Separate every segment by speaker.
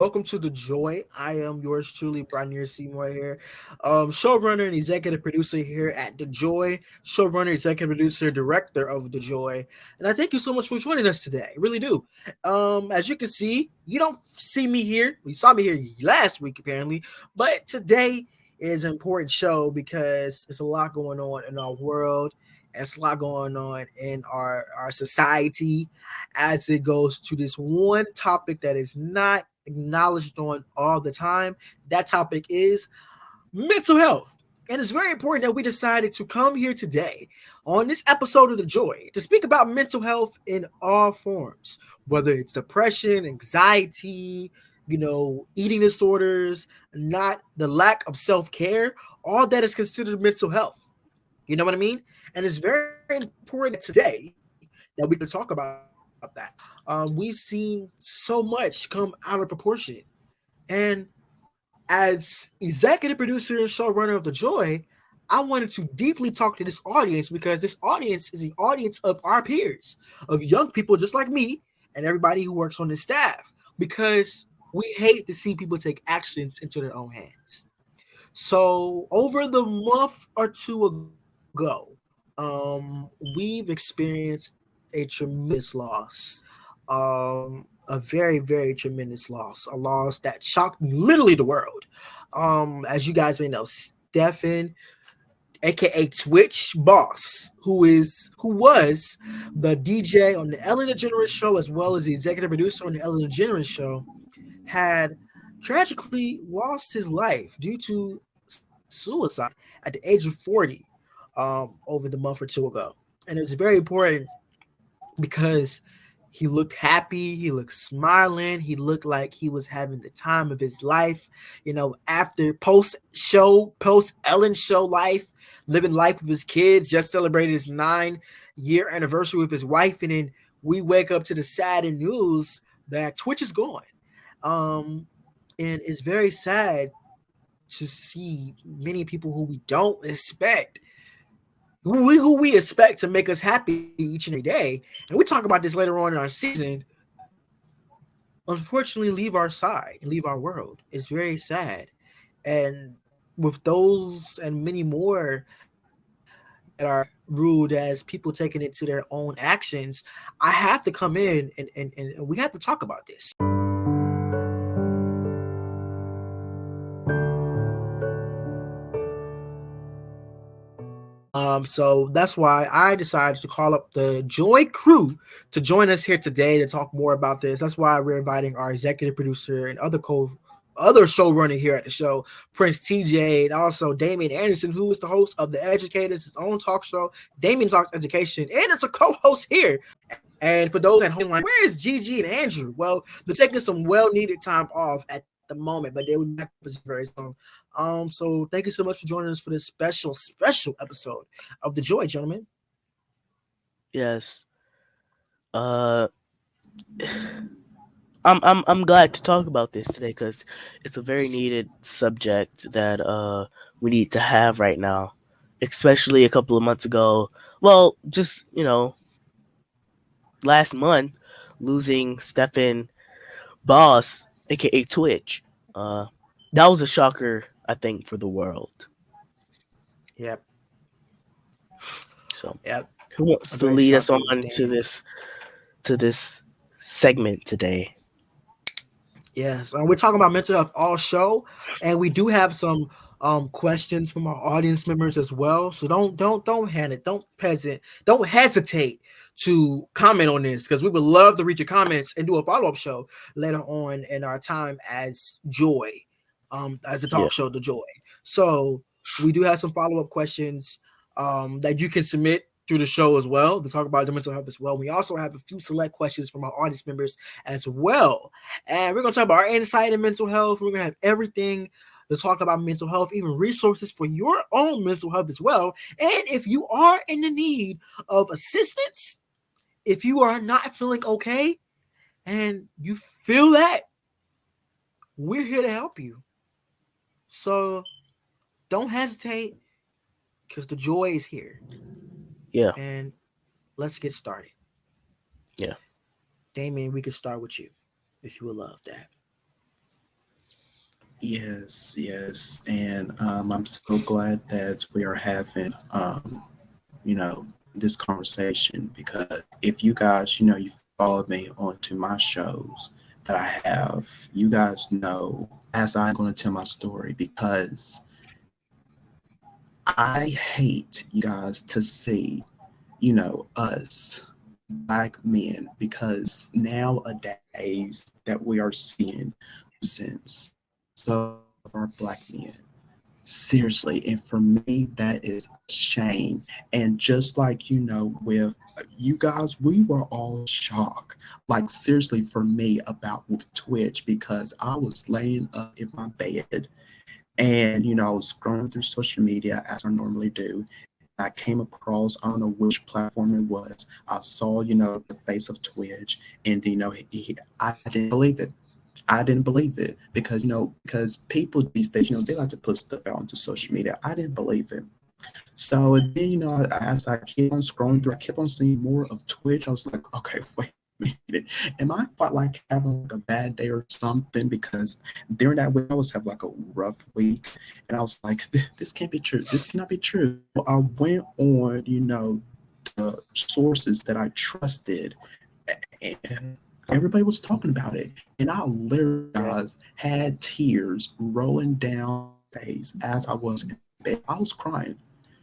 Speaker 1: welcome to the Joy. I am yours truly, Bry'Neir Seymore here, showrunner and executive producer here at the Joy. Showrunner, executive producer, director of the Joy, and I thank you so much for joining us today. I really do. As you can see, you don't see me here. You saw me here last week apparently, but today is an important show because it's a lot going on in our world. And it's a lot going on in our society as it goes to this one topic that is not acknowledged on all the time. That topic is mental health. And it's very important that we decided to come here today on this episode of The Joy to speak about mental health in all forms, whether it's depression, anxiety, eating disorders, not the lack of self care, all that is considered mental health. You know what I mean? And it's very important today that we can talk about that. We've seen so much come out of proportion. And as executive producer and showrunner of The Joy, I wanted to deeply talk to this audience because this audience is the audience of our peers, of young people just like me and everybody who works on the staff, because we hate to see people take actions into their own hands. So over the month or two ago, we've experienced a tremendous loss, a very, very tremendous loss, a loss that shocked literally the world. As you guys may know, Stefan, aka Twitch Boss, who was the DJ on the Ellen DeGeneres show as well as the executive producer on the Ellen DeGeneres show, had tragically lost his life due to suicide at the age of 40 over the month or two ago. And it was very important because he looked happy, he looked smiling, he looked like he was having the time of his life. After post Ellen show life, living life with his kids, just celebrated his 9-year anniversary with his wife, and then we wake up to the sad news that Twitch is gone. And it's very sad to see many people who we don't expect, who we expect to make us happy each and every day, and we talk about this later on in our season, unfortunately leave our side and leave our world. It's very sad. And with those and many more that are ruled as people taking it to their own actions, I have to come in and we have to talk about this. So that's why I decided to call up the Joy crew to join us here today to talk more about this. That's why we're inviting our executive producer and other showrunner here at the show, Prince TJ, and also Damian Anderson, who is the host of The Educators, his own talk show, Damian Talks Education, and it's a co-host here. And for those at home, like, where is Gigi and Andrew? Well, they're taking some well-needed time off at the moment, but they will be back with us very soon. So thank you so much for joining us for this special episode of The Joy, gentlemen.
Speaker 2: Yes. Uh, I'm glad to talk about this today because it's a very needed subject that we need to have right now, especially a couple of months ago. Well, just last month, losing Stephen Boss, aka Twitch. Uh, that was a shocker, I think, for the world.
Speaker 1: Yep,
Speaker 2: So,
Speaker 1: yep.
Speaker 2: who wants
Speaker 1: A
Speaker 2: to
Speaker 1: very
Speaker 2: lead us
Speaker 1: shocking
Speaker 2: on
Speaker 1: thing.
Speaker 2: to this segment today?
Speaker 1: Yes, we're talking about mental health all show, and we do have some questions from our audience members as well. So don't hesitate to comment on this because we would love to read your comments and do a follow up show later on in our time as Joy, as the
Speaker 2: Yeah.
Speaker 1: talk show The Joy. So we do have some follow up questions that you can submit through the show as well to talk about the mental health as well. We also have a few select questions from our audience members as well. And we're going to talk about our insight in mental health. We're going to have everything to talk about mental health, even resources for your own mental health as well. And if you are in the need of assistance, if you are not feeling okay and you feel that, we're here to help you. So don't hesitate because the joy is here.
Speaker 2: Yeah.
Speaker 1: And let's get started.
Speaker 2: Yeah.
Speaker 1: Damien, we can start with you if you would love that.
Speaker 3: Yes, and I'm so glad that we are having, you know, this conversation because if you guys, you follow me onto my shows that I have, you guys know as I'm going to tell my story because I hate you guys to see, us black men because nowadays that we are seeing losing so many of our black men. Seriously, and for me, that is a shame. And just like with you guys, we were all shocked. Like seriously, for me, about with Twitch because I was laying up in my bed and I was scrolling through social media as I normally do. I came across, I don't know which platform it was. I saw, the face of Twitch, and I didn't believe it. I didn't believe it because because people these days they like to put stuff out onto social media. I didn't believe it. So then as I keep on scrolling through, I kept on seeing more of Twitch. I was like, okay, wait a minute, am I like having like a bad day or something? Because during that week I was having like a rough week, and I was like, this can't be true. This cannot be true. So I went on the sources that I trusted, and everybody was talking about it. And I literally,
Speaker 1: Yeah.
Speaker 3: guys, had tears rolling down my face as I was in bed. I was crying.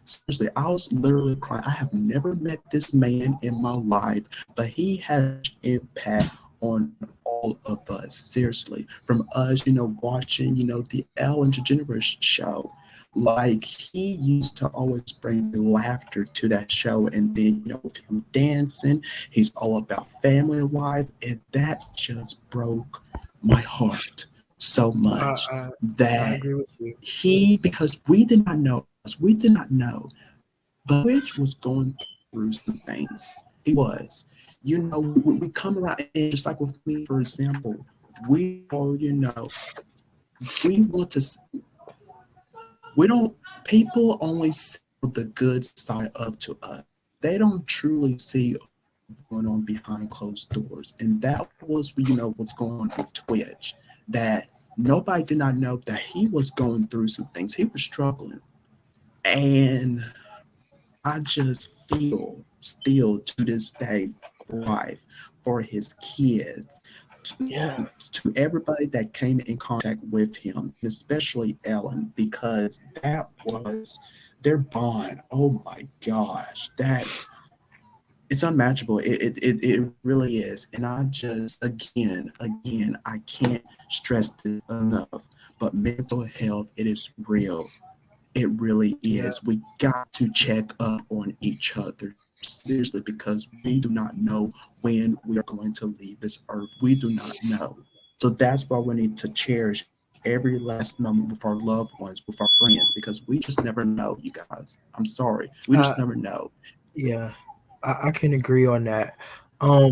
Speaker 3: Seriously, I was literally crying. I have never met this man in my life, but he had such impact on all of us. Seriously, from us, watching, the Ellen DeGeneres show. Like he used to always bring laughter to that show, and then with him dancing, he's all about family life, and that just broke my heart so
Speaker 1: I
Speaker 3: much
Speaker 1: I, I
Speaker 3: that
Speaker 1: agree with you.
Speaker 3: because we did not know, guys, we did not know, but Twitch was going through some things. He was. We come around, and just like with me, for example, we all, we want to, we don't, people only see the good side of to us. They don't truly see what's going on behind closed doors. And that was, what's going on with Twitch. That nobody did not know that he was going through some things. He was struggling. And I just feel still to this day for his wife, for his kids,
Speaker 2: Yeah.
Speaker 3: to everybody that came in contact with him, and especially Ellen, because that was their bond. Oh my gosh, it's unmatchable. It really is. And I just again, I can't stress this enough. But mental health, it is real. It really
Speaker 1: Yeah.
Speaker 3: is. We got to check up on each other seriously because we do not know when we are going to leave this earth. We do not know. So that's why we need to cherish every last moment with our loved ones, with our friends, because we just never know, you guys. I'm sorry. We just
Speaker 1: Uh,
Speaker 3: never know.
Speaker 1: yeah. I can agree on that.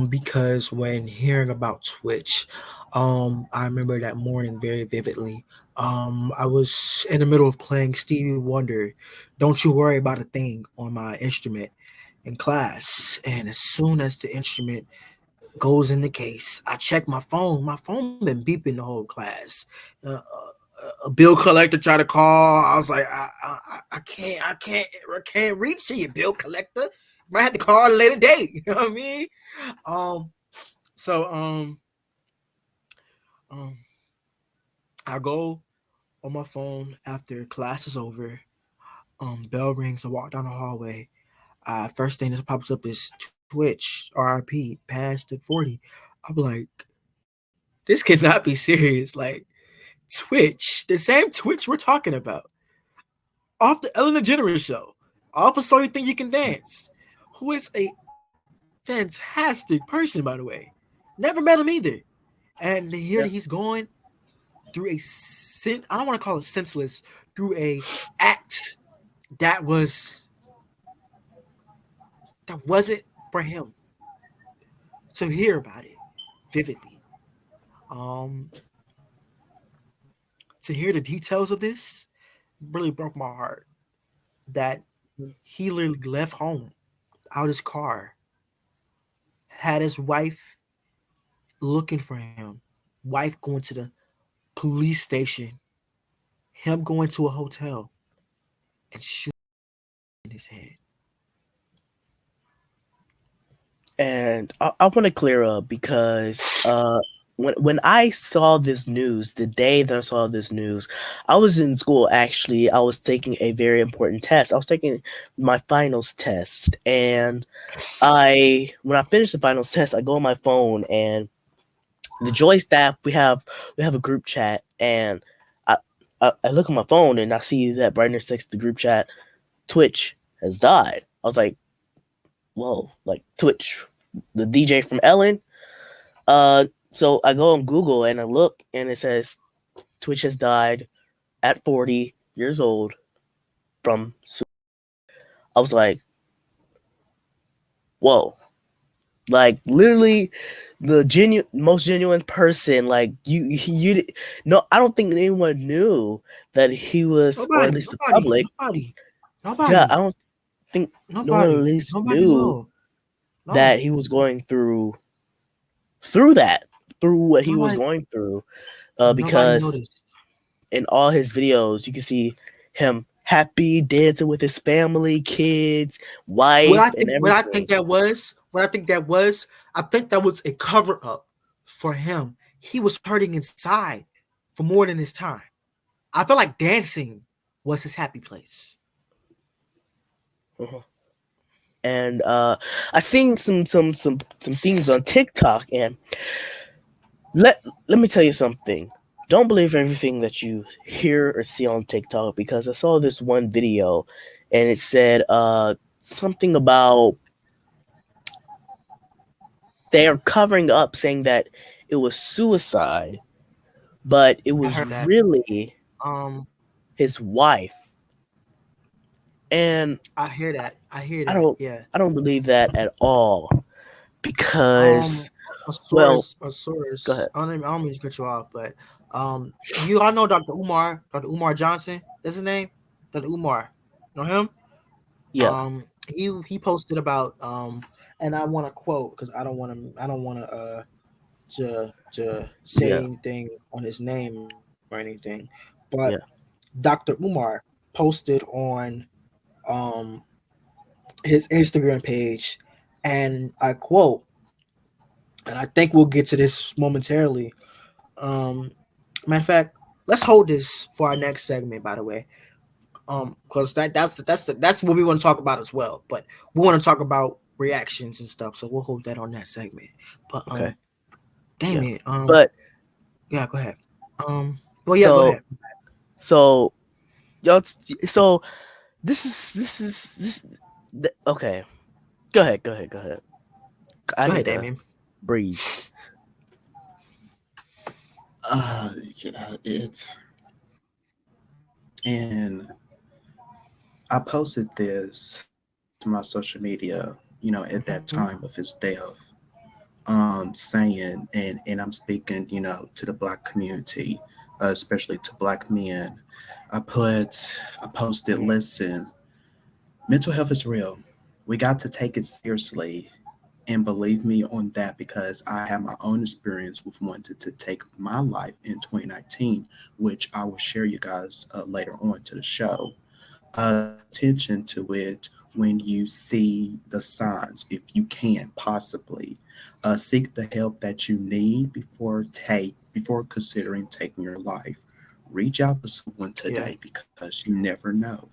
Speaker 1: Because when hearing about Twitch, I remember that morning very vividly. I was in the middle of playing Stevie Wonder, "Don't You Worry About a Thing" on my instrument in class, and as soon as the instrument goes in the case, I check my phone. My phone been beeping the whole class. A bill collector tried to call. I was like, I can't reach to you, bill collector. Might have to call a later date. You know what I mean? Um, so um, I go on my phone after class is over. Bell rings. I walk down the hallway. First thing that pops up is Twitch RIP past the 40. I'm like, this cannot be serious. Like Twitch, the same Twitch we're talking about, off the Ellen DeGeneres show, off of So You Think You Can Dance, who is a fantastic person, by the way. Never met him either. And to hear that
Speaker 3: Yeah.
Speaker 1: he's going through a I don't want to call it senseless, through a act that wasn't for him, to hear about it vividly. Um, to hear the details of this really broke my heart. That he literally left home out his car, had his wife looking for him, wife going to the police station, him going to a hotel and shooting in his head.
Speaker 2: And I want to clear up because when I saw this news, the day that I saw this news, I was in school. Actually, I was taking a very important test. I was taking my finals test, and when I finished the finals test, I go on my phone, and the Joy staff, we have a group chat, and I I look at my phone and I see that Bry'Neir texted the group chat, Twitch has died. I was like, whoa, like Twitch, the DJ from Ellen. So I go on Google and I look, and it says Twitch has died at 40 years old from. I was like, whoa, like literally the most genuine person. Like you no, I don't think anyone knew that he was, or at
Speaker 1: Nobody,
Speaker 2: least the
Speaker 1: nobody,
Speaker 2: public.
Speaker 1: nobody,
Speaker 2: Yeah, I
Speaker 1: nobody,
Speaker 2: don't think no one at
Speaker 1: nobody,
Speaker 2: least
Speaker 1: nobody
Speaker 2: knew
Speaker 1: know.
Speaker 2: that
Speaker 1: No,
Speaker 2: he was going through that, through what he was
Speaker 1: nobody,
Speaker 2: going through.
Speaker 1: nobody
Speaker 2: Because
Speaker 1: noticed.
Speaker 2: in all his videos, you can see him happy dancing with his family, kids, wife, and everything.
Speaker 1: What I think that was, I think that was a cover up for him. He was hurting inside for more than his time. I feel like dancing was his happy place.
Speaker 2: Uh-huh. And I seen some things on TikTok, and let me tell you something. Don't believe everything that you hear or see on TikTok, because I saw this one video, and it said something about they are covering up, saying that it was suicide, but it
Speaker 1: I
Speaker 2: was
Speaker 1: heard that.
Speaker 2: really
Speaker 1: Um,
Speaker 2: his wife. And
Speaker 1: I hear that. I hear
Speaker 2: I
Speaker 1: that.
Speaker 2: don't
Speaker 1: Yeah.
Speaker 2: I don't believe that at all,
Speaker 1: Um,
Speaker 2: because,
Speaker 1: a
Speaker 2: well,
Speaker 1: source, a
Speaker 2: go
Speaker 1: source.
Speaker 2: ahead.
Speaker 1: I don't mean to cut you off, but you all know Dr. Umar Johnson. That's his name, Dr. Umar. Know him?
Speaker 2: Yeah,
Speaker 1: He posted about and I want to quote because I don't want to say
Speaker 2: yeah,
Speaker 1: anything on his name or anything, but
Speaker 2: yeah.
Speaker 1: Dr. Umar posted on um his Instagram page, and I quote, and I think we'll get to this momentarily. Um, Matter of fact, let's hold this for our next segment. By the way, because that's what we want to talk about as well. But we want to talk about reactions and stuff, so we'll hold that on that segment. But
Speaker 2: Okay,
Speaker 1: damn
Speaker 2: yeah.
Speaker 1: it,
Speaker 2: But
Speaker 1: yeah, go ahead. Well, yeah, go
Speaker 2: so
Speaker 1: ahead.
Speaker 2: so y'all. So okay. Go ahead. Go ahead. Go ahead. I
Speaker 1: Go
Speaker 2: need
Speaker 1: ahead,
Speaker 2: to
Speaker 1: Damien.
Speaker 2: breathe.
Speaker 3: Yeah, it's and I posted this to my social media, at that
Speaker 1: Mm-hmm.
Speaker 3: time of his death, saying, and I'm speaking, to the black community, especially to black men. I posted, listen, mental health is real. We got to take it seriously. And believe me on that, because I have my own experience with wanting to take my life in 2019, which I will share you guys later on to the show. Pay attention to it when you see the signs, if you can possibly. Seek the help that you need before considering taking your life. Reach out to someone
Speaker 1: Yeah.
Speaker 3: today, because you never know.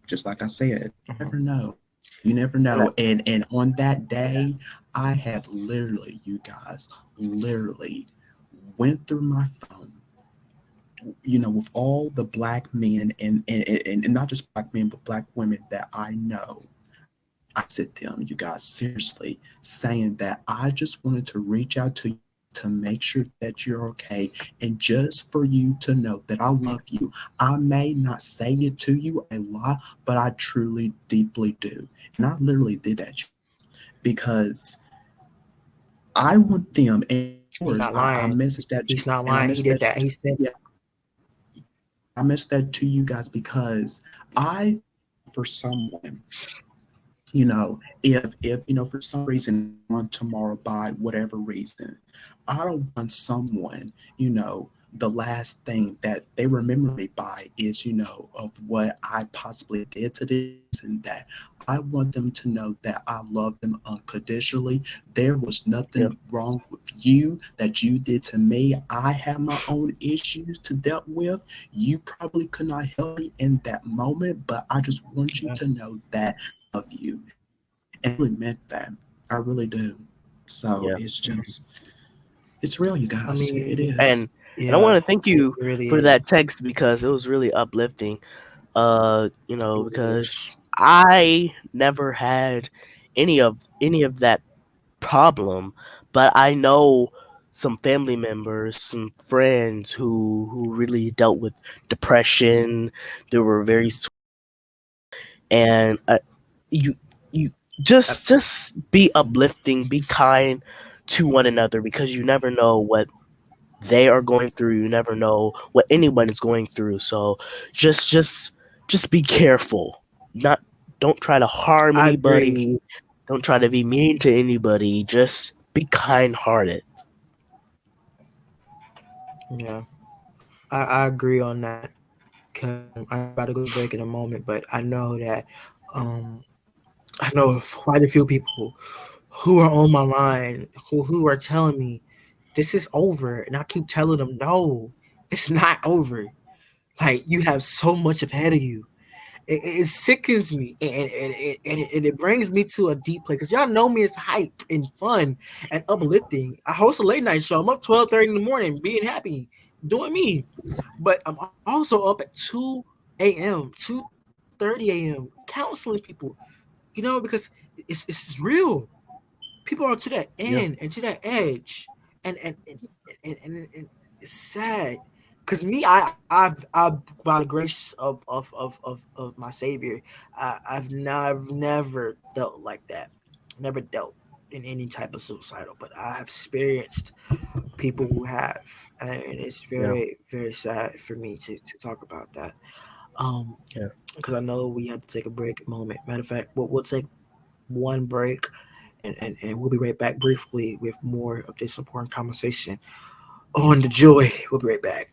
Speaker 3: Just like I said,
Speaker 1: Mm-hmm.
Speaker 3: never know. You never
Speaker 2: And
Speaker 3: know. And on that day, I had literally, you guys, literally went through my phone, with all the black men, and not just black men, but black women that I know. I texted them, you guys, seriously, saying that I just wanted to reach out to you to make sure that you're okay, and just for you to know that I love you. I may not say it to you a lot, but I truly, deeply do. And I literally did that because I want them, and
Speaker 1: He's
Speaker 3: course,
Speaker 1: not
Speaker 3: I
Speaker 1: lying.
Speaker 3: messaged that
Speaker 1: He's
Speaker 3: to,
Speaker 1: not
Speaker 3: and I
Speaker 1: lying. He
Speaker 3: messaged
Speaker 1: did
Speaker 3: that
Speaker 1: that.
Speaker 3: to,
Speaker 1: He said
Speaker 3: yeah, I messaged that to you guys because I, for someone, if for some reason on tomorrow, by whatever reason, I don't want someone, the last thing that they remember me by is, of what I possibly did to them, and that I want them to know that I love them unconditionally. There was
Speaker 2: Yeah.
Speaker 3: nothing wrong with you that you did to me. I have my own issues to deal with. You probably could not help me in that moment, but I just want you
Speaker 1: Yeah.
Speaker 3: to know that I love you. And I really meant that. I really do. So
Speaker 2: Yeah.
Speaker 3: it's real, you
Speaker 1: I
Speaker 3: guys. It
Speaker 1: mean,
Speaker 3: is.
Speaker 2: And I
Speaker 1: yeah,
Speaker 2: want to thank
Speaker 1: it
Speaker 2: you
Speaker 1: really
Speaker 2: for
Speaker 1: is.
Speaker 2: that text because it was really uplifting.
Speaker 1: It
Speaker 2: Because
Speaker 1: is.
Speaker 2: I never had any of that problem, but I know some family members, some friends who really dealt with depression. They were very and you you
Speaker 1: Uh,
Speaker 2: just be uplifting, be kind to one another because you never know what they are going through. You never know what anyone is going through. So just just just be careful. Not don't try to harm
Speaker 1: I agree.
Speaker 2: anybody. Don't try to be mean to anybody. Just be kind hearted.
Speaker 1: Yeah, I agree on that. Cause I'm about to go to break in a moment, but I know that um I know of quite a few people who are on my line who are telling me this is over, and I keep telling them no, it's not over. Like you have so much ahead of you. It sickens me, and it brings me to a deep place because y'all know me as hype and fun and uplifting. I host a late night show. I'm up 12:30 in the morning, being happy, doing me. But I'm also up at 2 a.m., 2:30 a.m. counseling people. Because it's real. People are to that
Speaker 2: Yeah,
Speaker 1: end and to that edge, and it's sad. Cause me, I've by the grace of my Savior, I've never dealt like that, never dealt in any type of suicidal, but I have experienced people who have, and it's
Speaker 2: yeah,
Speaker 1: very sad for me to talk about that. Um,
Speaker 2: yeah.
Speaker 1: because I know we have to take a break moment. Matter of fact, we'll take one break, and we'll be right back briefly with more of this important conversation on the joy. We'll be right back.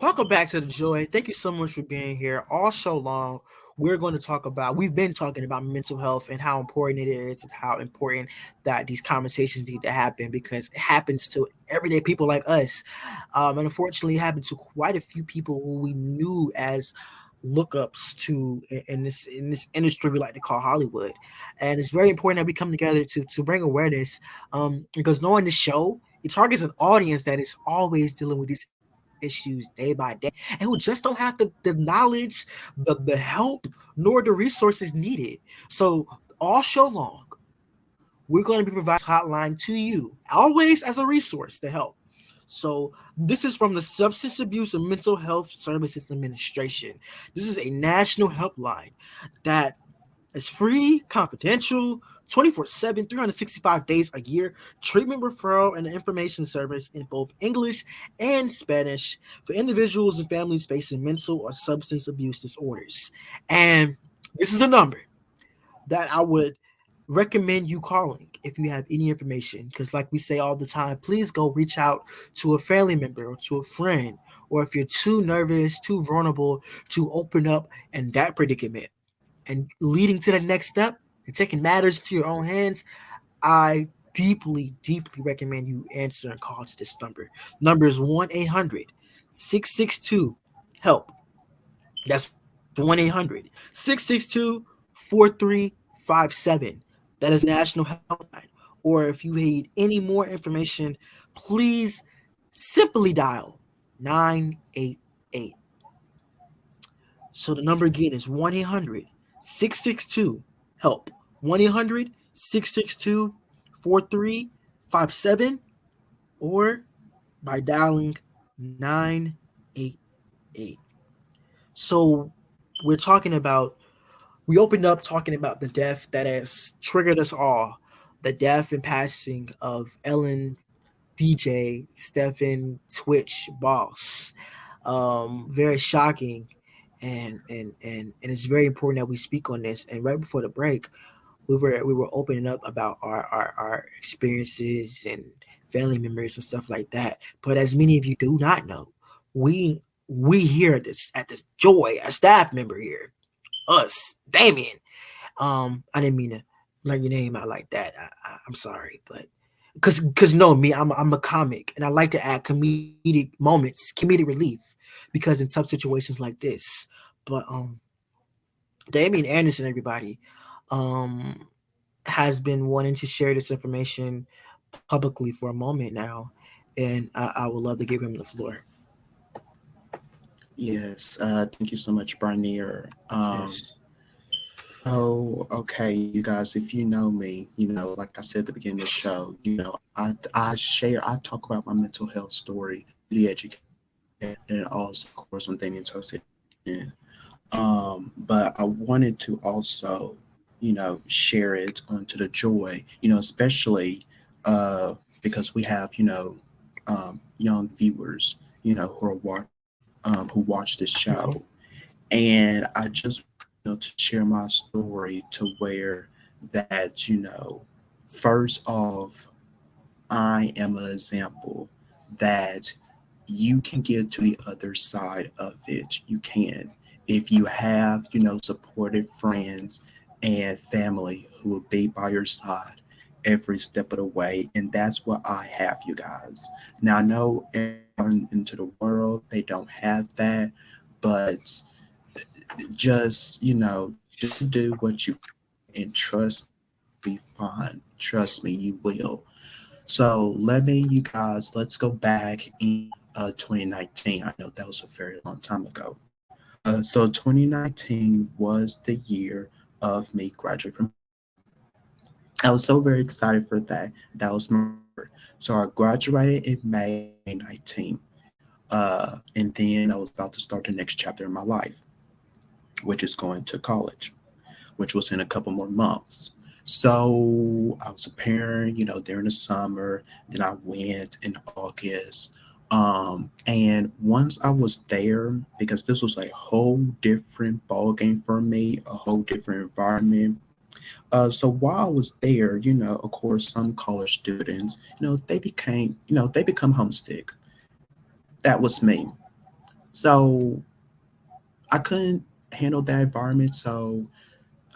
Speaker 1: Welcome back to the Joy. Thank you so much for being here all show long. We've been talking about mental health and how important it is and how important that these conversations need to happen because it happens to everyday people like us. And unfortunately, it happened to quite a few people who we knew as lookups to in this industry we like to call Hollywood. And it's very important that we come together to bring awareness because knowing the show, it targets an audience that is always dealing with these issues day by day and who just don't have the knowledge, the help, nor the resources needed. So all show long, we're going to be providing hotline to you always as a resource to help. So this is from the Substance Abuse and Mental Health Services Administration. This is a national helpline that is free, confidential, 24/7, 365 days a year, treatment referral and information service in both English and Spanish for individuals and families facing mental or substance abuse disorders. And this is the number that I would recommend you calling if you have any information. Because, like we say all the time, please go reach out to a family member or to a friend, or if you're too nervous, too vulnerable to open up in that predicament and leading to the next step and taking matters to your own hands, I deeply, deeply recommend you answer and call to this number. Number is 1 800 662 HELP. That's 1 800 662 4357. That is National Helpline. Or if you need any more information, please simply dial 988. So the number again is 1 800 662 HELP. 1 800 662 4357, or by dialing 988. So we're talking about, we opened up talking about the death that has triggered us all, the death and passing of Ellen DJ Stephen Twitch Boss. Very shocking, and it's very important that we speak on this. And right before the break, we were opening up about our experiences and family members and stuff like that. But as many of you do not know, we we here at this Joy, a staff member here, us, Damian. I didn't mean to learn your name out like that. I'm sorry, but because no, me, I'm a comic, and I like to add comedic moments, comedic relief, because in tough situations like this. But Damian Anderson, everybody, um, has been wanting to share this information publicly for a moment now, and I would love to give him the floor.
Speaker 3: Yes, thank you so much, Bry'Neir.
Speaker 1: Yes.
Speaker 3: Oh, okay, you guys, if you know me, like I said at the beginning of the show, I talk about my mental health story, the education, and also, of course, on Damien Toast. But I wanted to also, share it onto the Joy, especially because we have, young viewers, who watch this
Speaker 1: Mhm.
Speaker 3: show. And I just to share my story to where that first off, I am an example that you can get to the other side of it. You can, if you have supportive friends and family who will be by your side every step of the way. And that's what I have, you guys. Now I know into the world they don't have that, but just just do what you and trust be fine. Trust me, you will. So you guys, let's go back in 2019. I know that was a very long time ago. So 2019 was the year of me graduating from. I was so very excited for that. That was my year. So I graduated in May 2019. And then I was about to start the next chapter in my life, which is going to college, which was in a couple more months. So I was preparing, during the summer. Then I went in August. And once I was there, because this was a whole different ball game for me, a whole different environment. So while I was there, of course, some college students, they become homesick. That was me. So I couldn't handle that environment. So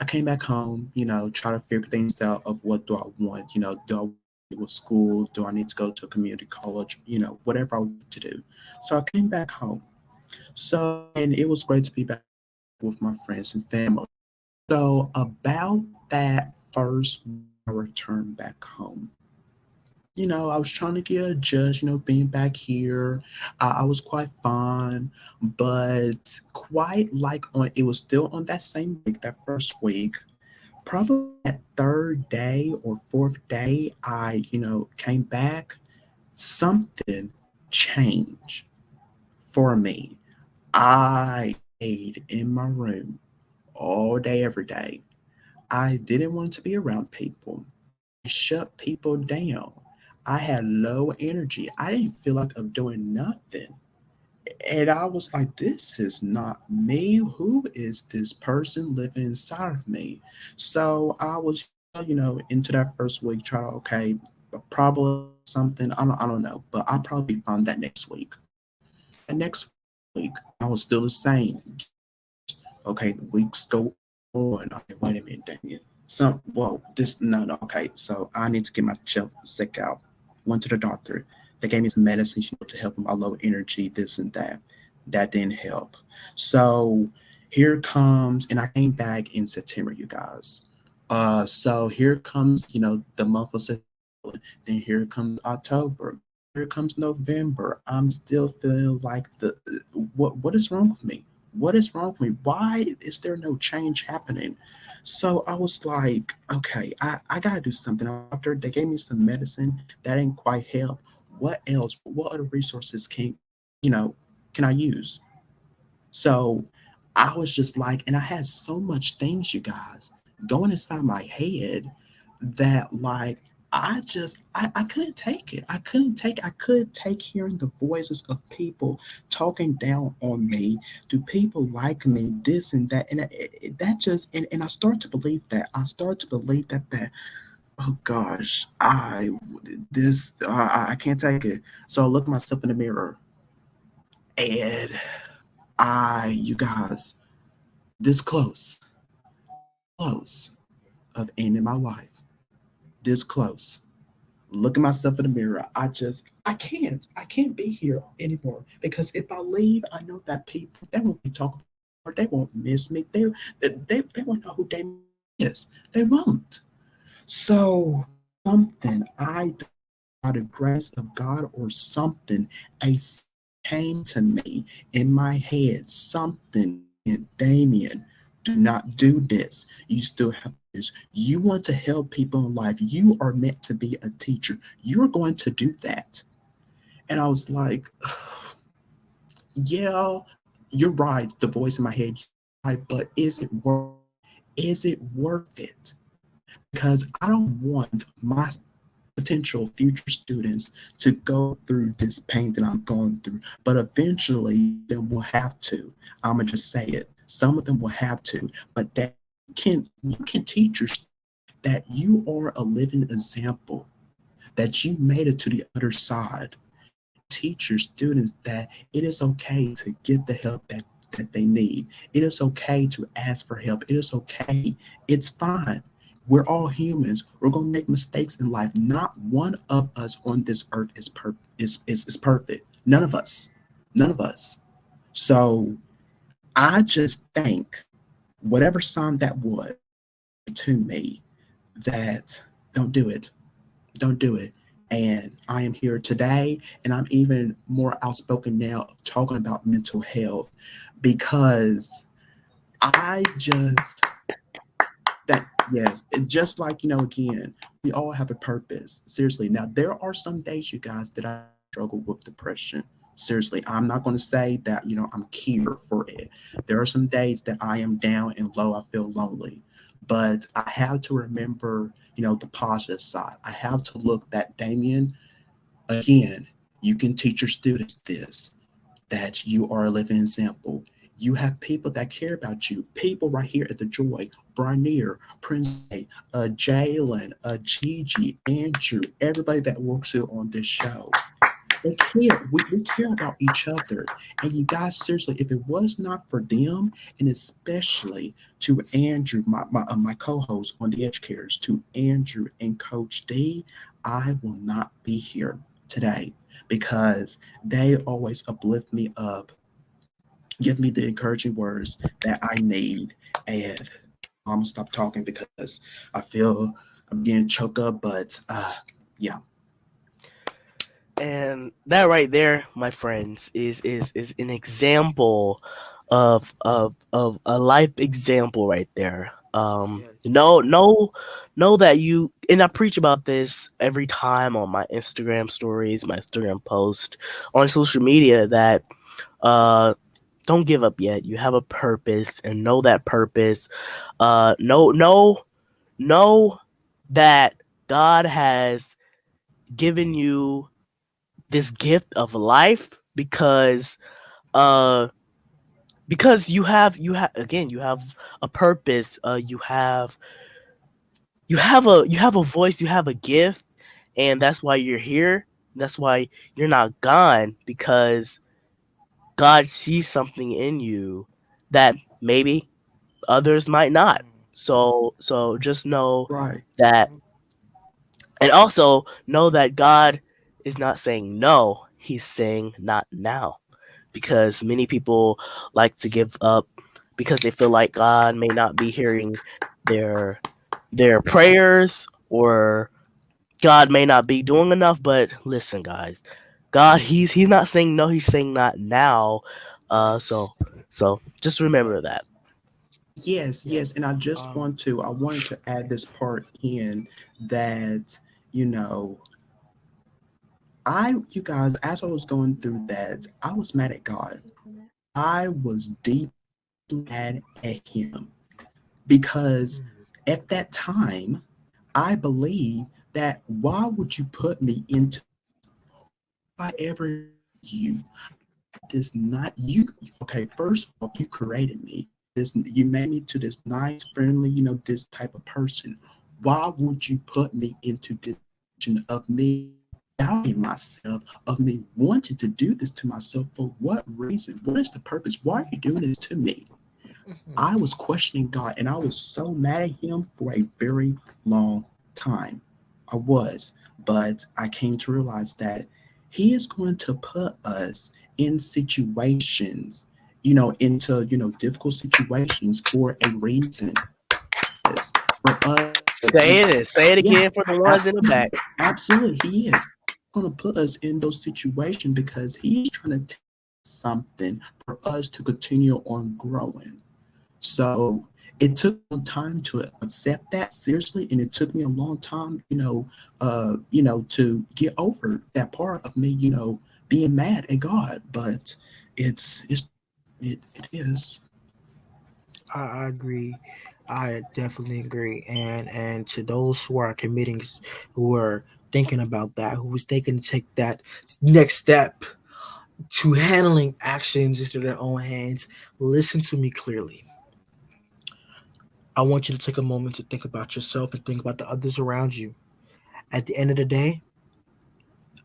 Speaker 3: I came back home, try to figure things out of what do I want, do I want to go to school, do I need to go to a community college, whatever I want to do. So I came back home. So and it was great to be back with my friends and family. So about that first I returned back home, I was trying to get adjust, being back here. I was quite fine, but quite like it was still on that same week, that first week. Probably that third day or fourth day, I, came back. Something changed for me. I stayed in my room all day, every day. I didn't want to be around people. I shut people down. I had low energy. I didn't feel like of doing nothing. And I was like, this is not me. Who is this person living inside of me? So I was, into that first week, trying to, okay, probably something. I don't know, but I'll probably find that next week. That next week, I was still the same. Okay, the weeks go on. Okay, wait a minute, Damien. Well, this, no. Okay, so I need to get myself sick out. Went to the doctor. They gave me some medicine, to help with my low energy, this and that. That didn't help. So here comes, and I came back in September, you guys. So here comes, the month of September. Then here comes October. Here comes November. I'm still feeling like what is wrong with me? What is wrong with me? Why is there no change happening? So I was like, okay, I gotta do something. After they gave me some medicine that didn't quite help. What else? What other resources you know, can I use? So I was just like, and I had so much things, you guys, going inside my head that like I couldn't take it. I couldn't take hearing the voices of people talking down on me. Do people like me? This and that. And that just and I start to believe that. I start to believe that oh gosh, I can't take it. So I look myself in the mirror and you guys, this close of ending my life. This close. Look at myself in the mirror. I can't be here anymore because if I leave, I know that people they won't be talking or they won't miss me. They won't know who they is. They won't. So something I by the grace of God or something came to me in my head. Something in Damien, do not do this. You still have this. You want to help people in life. You are meant to be a teacher. You're going to do that. And I was like, yeah, you're right. The voice in my head, right? But is it worth it? Because I don't want my potential future students to go through this pain that I'm going through. But eventually, them will have to. I'm gonna just say it. Some of them will have to, but that you can teach your that you are a living example, that you made it to the other side. Teach your students that it is okay to get the help that they need. It is okay to ask for help. It is okay. It's fine. We're all humans. We're gonna make mistakes in life. Not one of us on this earth is perfect. None of us. None of us. So I just think whatever sign that was to me that don't do it. Don't do it. And I am here today, and I'm even more outspoken now of talking about mental health because I just that yes, just like again, we all have a purpose. Seriously, now there are some days, you guys, that I struggle with depression. Seriously, I'm not going to say that I'm cured for it. There are some days that I am down and low. I feel lonely, but I have to remember the positive side. I have to look that Damien again. You can teach your students this, that you are a living example. You have people that care about you. People right here at the Joy, Bry'Neir, Prince TJ, Jalen, Gigi, Andrew, everybody that works here on this show. They care. We care about each other. And you guys, seriously, if it was not for them, and especially to Andrew, my co-host on the Edge Cares, to Andrew and Coach D, I will not be here today because they always uplift me up, give me the encouraging words that I need. And I'm gonna stop talking because I feel I'm getting choked up. But yeah,
Speaker 2: And that right there, my friends, is an example of a life example right there.
Speaker 1: Yeah.
Speaker 2: Know that you, and I preach about this every time on my Instagram stories, my Instagram post, on social media, that uh don't give up yet. You have a purpose, and know that purpose. Know that God has given you this gift of life, uh because you have again, you have a purpose. You have a voice, you have a gift, and that's why you're here. That's why you're not gone, because God sees something in you that maybe others might not. So just know
Speaker 3: Right.
Speaker 2: that, and also know that God is not saying no, he's saying not now, because many people like to give up because they feel like God may not be hearing their their prayers, or God may not be doing enough. But listen, guys, God, he's not saying no, he's saying not now. Uh
Speaker 1: Yes.
Speaker 2: so so just remember that.
Speaker 3: Yes,
Speaker 1: Yeah.
Speaker 3: yes. And I wanted to add this part in that, you know, you guys, as I was going through that, I was mad at God. I was deeply mad at Him because at that time, I believe that why would you put me into, if I ever you this not you okay, first off, you created me. This you made me to this nice, friendly, this type of person. Why would you put me into this position of me doubting myself, of me wanting to do this to myself? For what reason? What is the purpose? Why are you doing this to me? I was questioning God, and I was so mad at Him for a very long time. I was, but I came to realize that He is going to put us in situations, into difficult situations for a reason. Yes, for us
Speaker 2: Say it
Speaker 3: yeah,
Speaker 2: again for the ones in the back.
Speaker 3: absolutely, He is going to put us in those situations because He's trying to teach us something for us to continue on growing. So it took some time to accept that seriously, and it took me a long time, to get over that part of me, being mad at God. But it is.
Speaker 1: I agree. I definitely agree. And to those who are committing, who are thinking about that, who was thinking to take that next step to handling actions into their own hands, listen to me clearly. I want you to take a moment to think about yourself and think about the others around you. At the end of the day,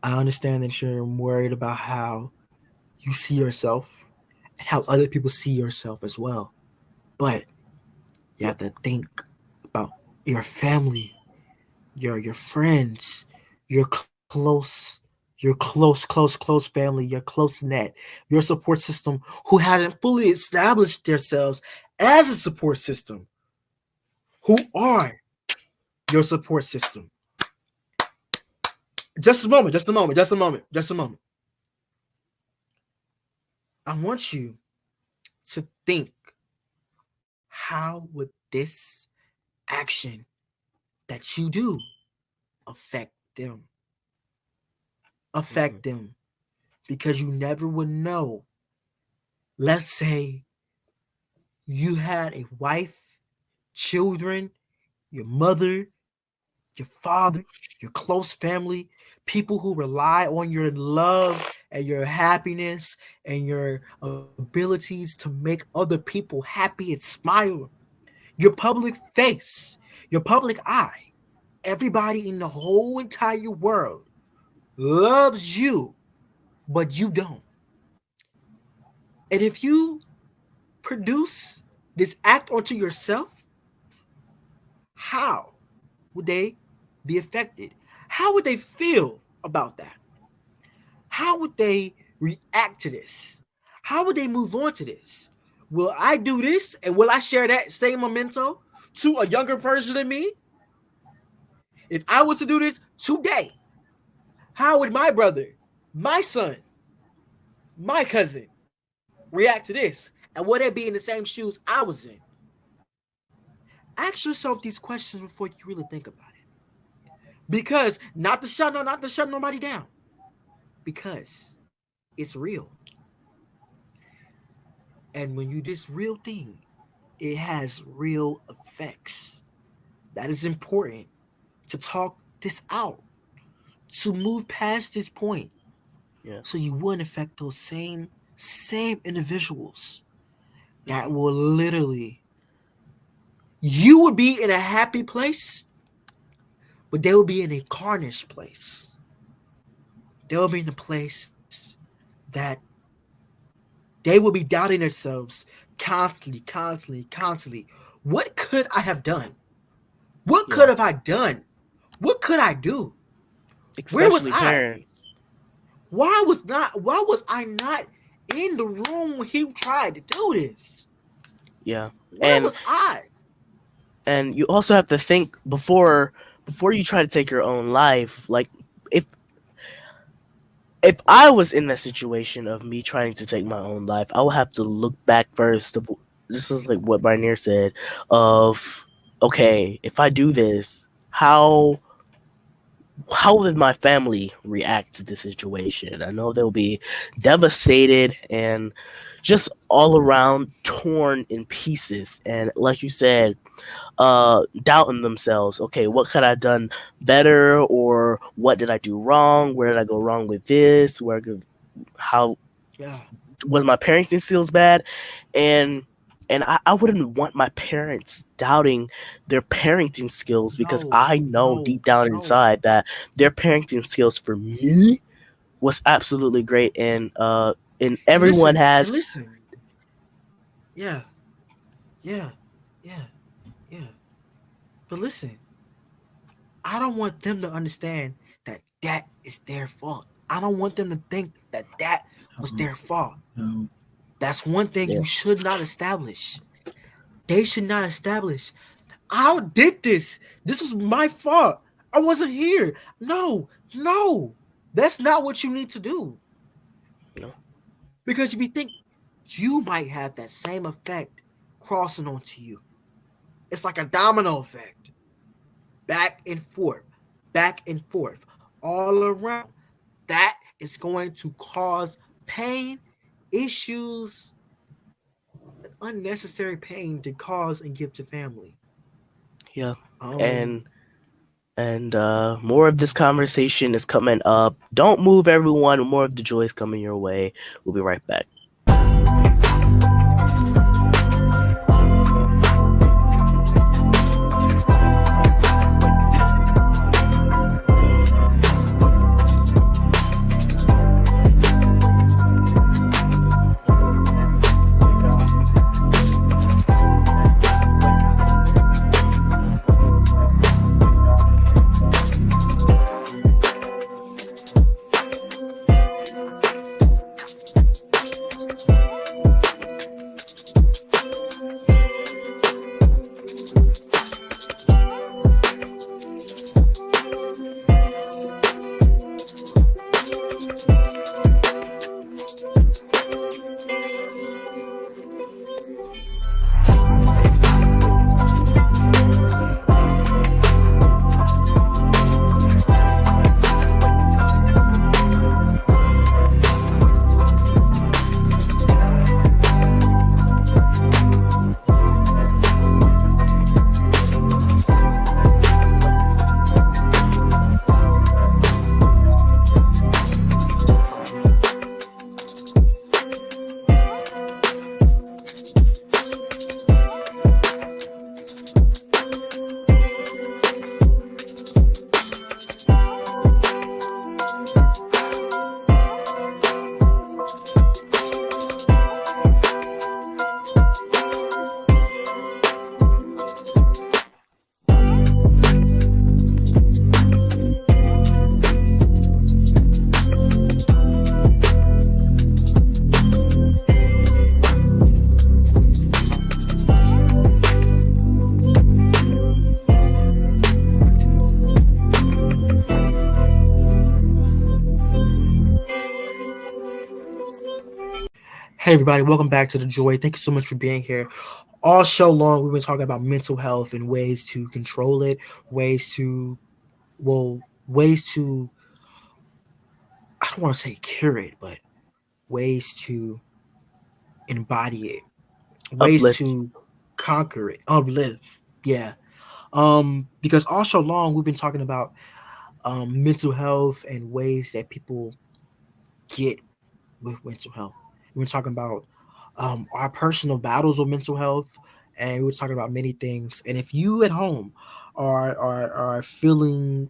Speaker 1: I understand that you're worried about how you see yourself and how other people see yourself as well. But you have to think about your family, your friends, your close family, your close net, your support system who hasn't fully established themselves as a support system. Who are your support system? Just a moment, just a moment, just a moment, just a moment. I want you to think, how would this action that you do affect them?
Speaker 2: Mhm.
Speaker 1: Affect them because you never would know. Let's say you had a wife, children, your mother, your father, your close family, people who rely on your love and your happiness and your abilities to make other people happy and smile. Your public face, your public eye. Everybody in the whole entire world loves you, but you don't. And if you produce this act onto yourself, how would they be affected? How would they feel about that? How would they react to this? How would they move on to this? Will I do this and will I share that same memento to a younger version of me? If I was to do this today, how would my brother my son, my cousin react to this? And would they be in the same shoes I was in? Ask yourself these questions before you really think about it. Because not to shut nobody down. Because it's real. And when you do this real thing, it has real effects. That is important to talk this out, to move past this point,
Speaker 2: Yeah.
Speaker 1: so you wouldn't affect those same individuals that will literally, you would be in a happy place, but they will be in a carnage place. They will be in a place that they will be doubting themselves constantly. What could I have done? What could have I done? What could I do? Where was
Speaker 2: Especially
Speaker 1: I?
Speaker 2: parents.
Speaker 1: Why was I not in the room when he tried to do this?
Speaker 2: Yeah.
Speaker 1: Where was I?
Speaker 2: And you also have to think before you try to take your own life. Like, if I was in that situation of me trying to take my own life, I would have to look back first of, just as like what Bry'Neir said, of, okay, if I do this, how would my family react to the situation? I know they'll be devastated and just all around torn in pieces. And like you said, doubting themselves. Okay, what could I have done better, or what did I do wrong? Where did I go wrong with this? How
Speaker 1: Yeah.
Speaker 2: was my parenting skills bad? And I wouldn't want my parents doubting their parenting skills, because I know deep down inside that their parenting skills for me was absolutely great. And everyone has.
Speaker 1: Listen. Yeah. Yeah. Yeah. Yeah. But listen, I don't want them to understand that that is their fault. I don't want them to think that that was their fault.
Speaker 3: No.
Speaker 1: That's one thing
Speaker 2: Yeah.
Speaker 1: you should not establish. They should not establish. I did this. This was my fault. I wasn't here. No. That's not what you need to do.
Speaker 2: No.
Speaker 1: Because if you think, you might have that same effect crossing onto you. It's like a domino effect. Back and forth, all around. That is going to cause pain, issues, unnecessary pain to cause and give to family.
Speaker 2: Yeah.
Speaker 1: Um,
Speaker 2: And more of this conversation is coming up. Don't move, everyone. More of the joy is coming your way. We'll be right back.
Speaker 1: everybody, welcome back to the Joy. Thank you so much for being here. All show long, we've been talking about mental health and ways to control it, ways to, ways to, I don't want to say cure it, but ways to embody it, ways
Speaker 2: Uplift.
Speaker 1: to conquer it, uplift. Yeah. Because all show long, we've been talking about mental health and ways that people get with mental health. We've been talking about our personal battles with mental health, and we were talking about many things. And if you at home are feeling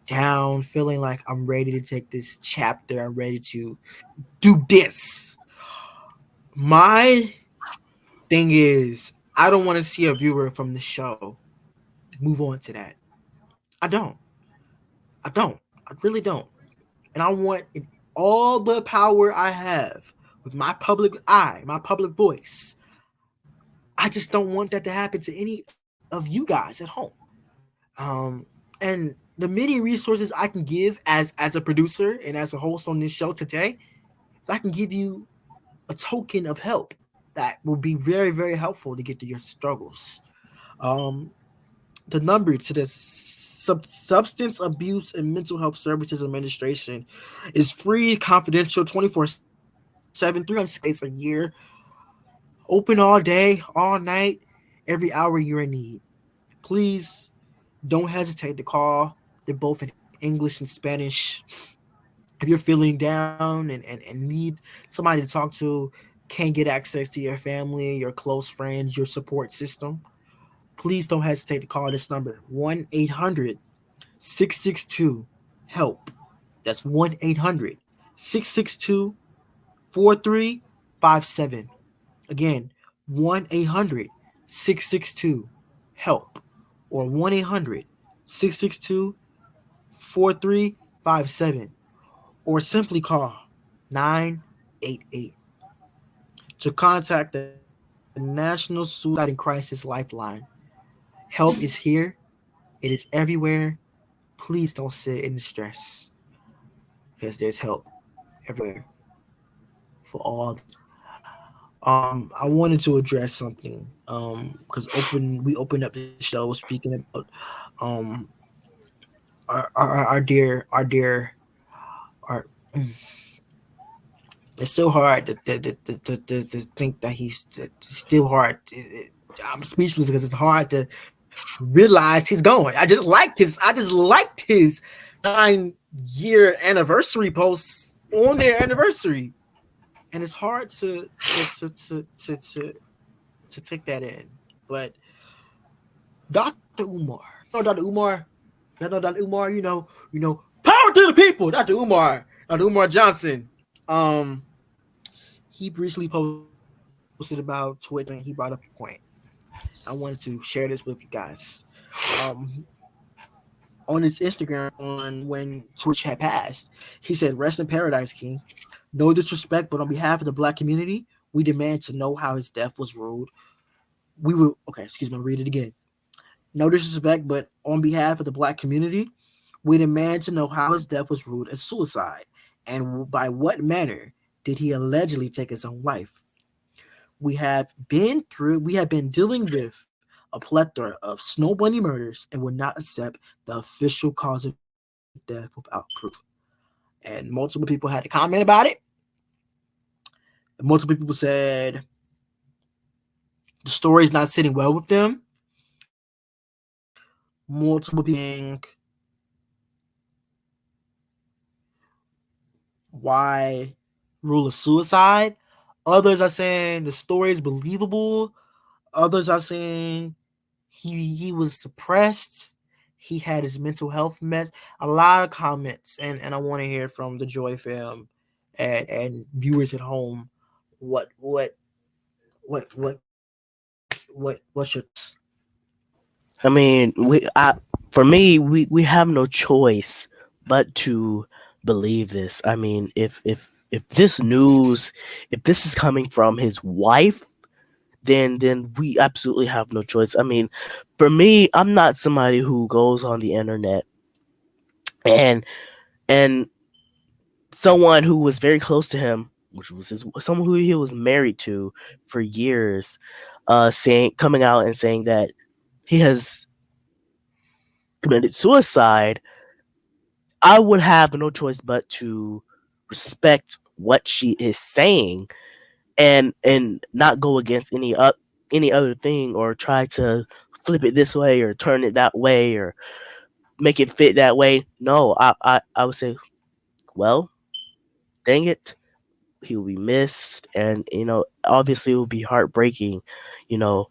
Speaker 1: down, feeling like I'm ready to take this chapter, I'm ready to do this. My thing is, I don't want to see a viewer from the show move on to that. I don't. I don't. I really don't. And I want all the power I have with my public eye, my public voice. I just don't want that to happen to any of you guys at home. And the many resources I can give as a producer and as a host on this show today is I can give you a token of help that will be very, very helpful to get through your struggles. Um, the number to the Substance Abuse and Mental Health Services Administration is free, confidential, 24/7, 306 days a year, open all day, all night, every hour you're in need. Please don't hesitate to call. They're both in English and Spanish. If you're feeling down and need somebody to talk to, can't get access to your family, your close friends, your support system, please don't hesitate to call this number 1-800-662 HELP. That's 1-800-662-4357. Again, 1-800-662 HELP or 1-800-662 4357, or simply call 988 to contact the National Suicide and Crisis Lifeline. Help is here, it is everywhere. Please don't sit in the stress because there's help everywhere for all. I wanted to address something because we opened up the show speaking about um our dear our it's so hard to think that he's still hard. I'm speechless because it's hard to realize he's going. I just liked his 9-year anniversary posts on their anniversary, and it's hard to take that in. But Dr. Umar, you know Dr. Umar, you know Dr. Umar, power to the people, Dr. Umar Johnson. Um, he recently posted about Twitch and he brought up a point. I wanted to share this with you guys. Um, on his Instagram on when Twitch had passed, he said, "Rest in paradise, King. No disrespect, but on behalf of the Black community, we demand to know how his death was ruled. We will." Okay, excuse me. I'll read it again. No disrespect, but on behalf of the Black community, we demand to know how his death was ruled as suicide, and by what manner did he allegedly take his own life. We have been dealing with a plethora of Snow Bunny murders and will not accept the official cause of death without proof. And multiple people had to comment about it. Multiple people said the story is not sitting well with them. Multiple people saying why rule of suicide. Others are saying the story is believable. Others are saying he was suppressed. He had his mental health mess. A lot of comments, and I want to hear from the Joy fam and viewers at home. What's your thoughts?
Speaker 2: I mean, for me, we have no choice but to believe this. I mean, if this news, if this is coming from his wife, then we absolutely have no choice. I mean, for me, I'm not somebody who goes on the internet and someone who was very close to him which was someone who he was married to for years, coming out and saying that he has committed suicide, I would have no choice but to respect what she is saying and not go against any other thing or try to flip it this way or turn it that way or make it fit that way. No, I would say, well, dang it, he will be missed, and obviously it will be heartbreaking, you know,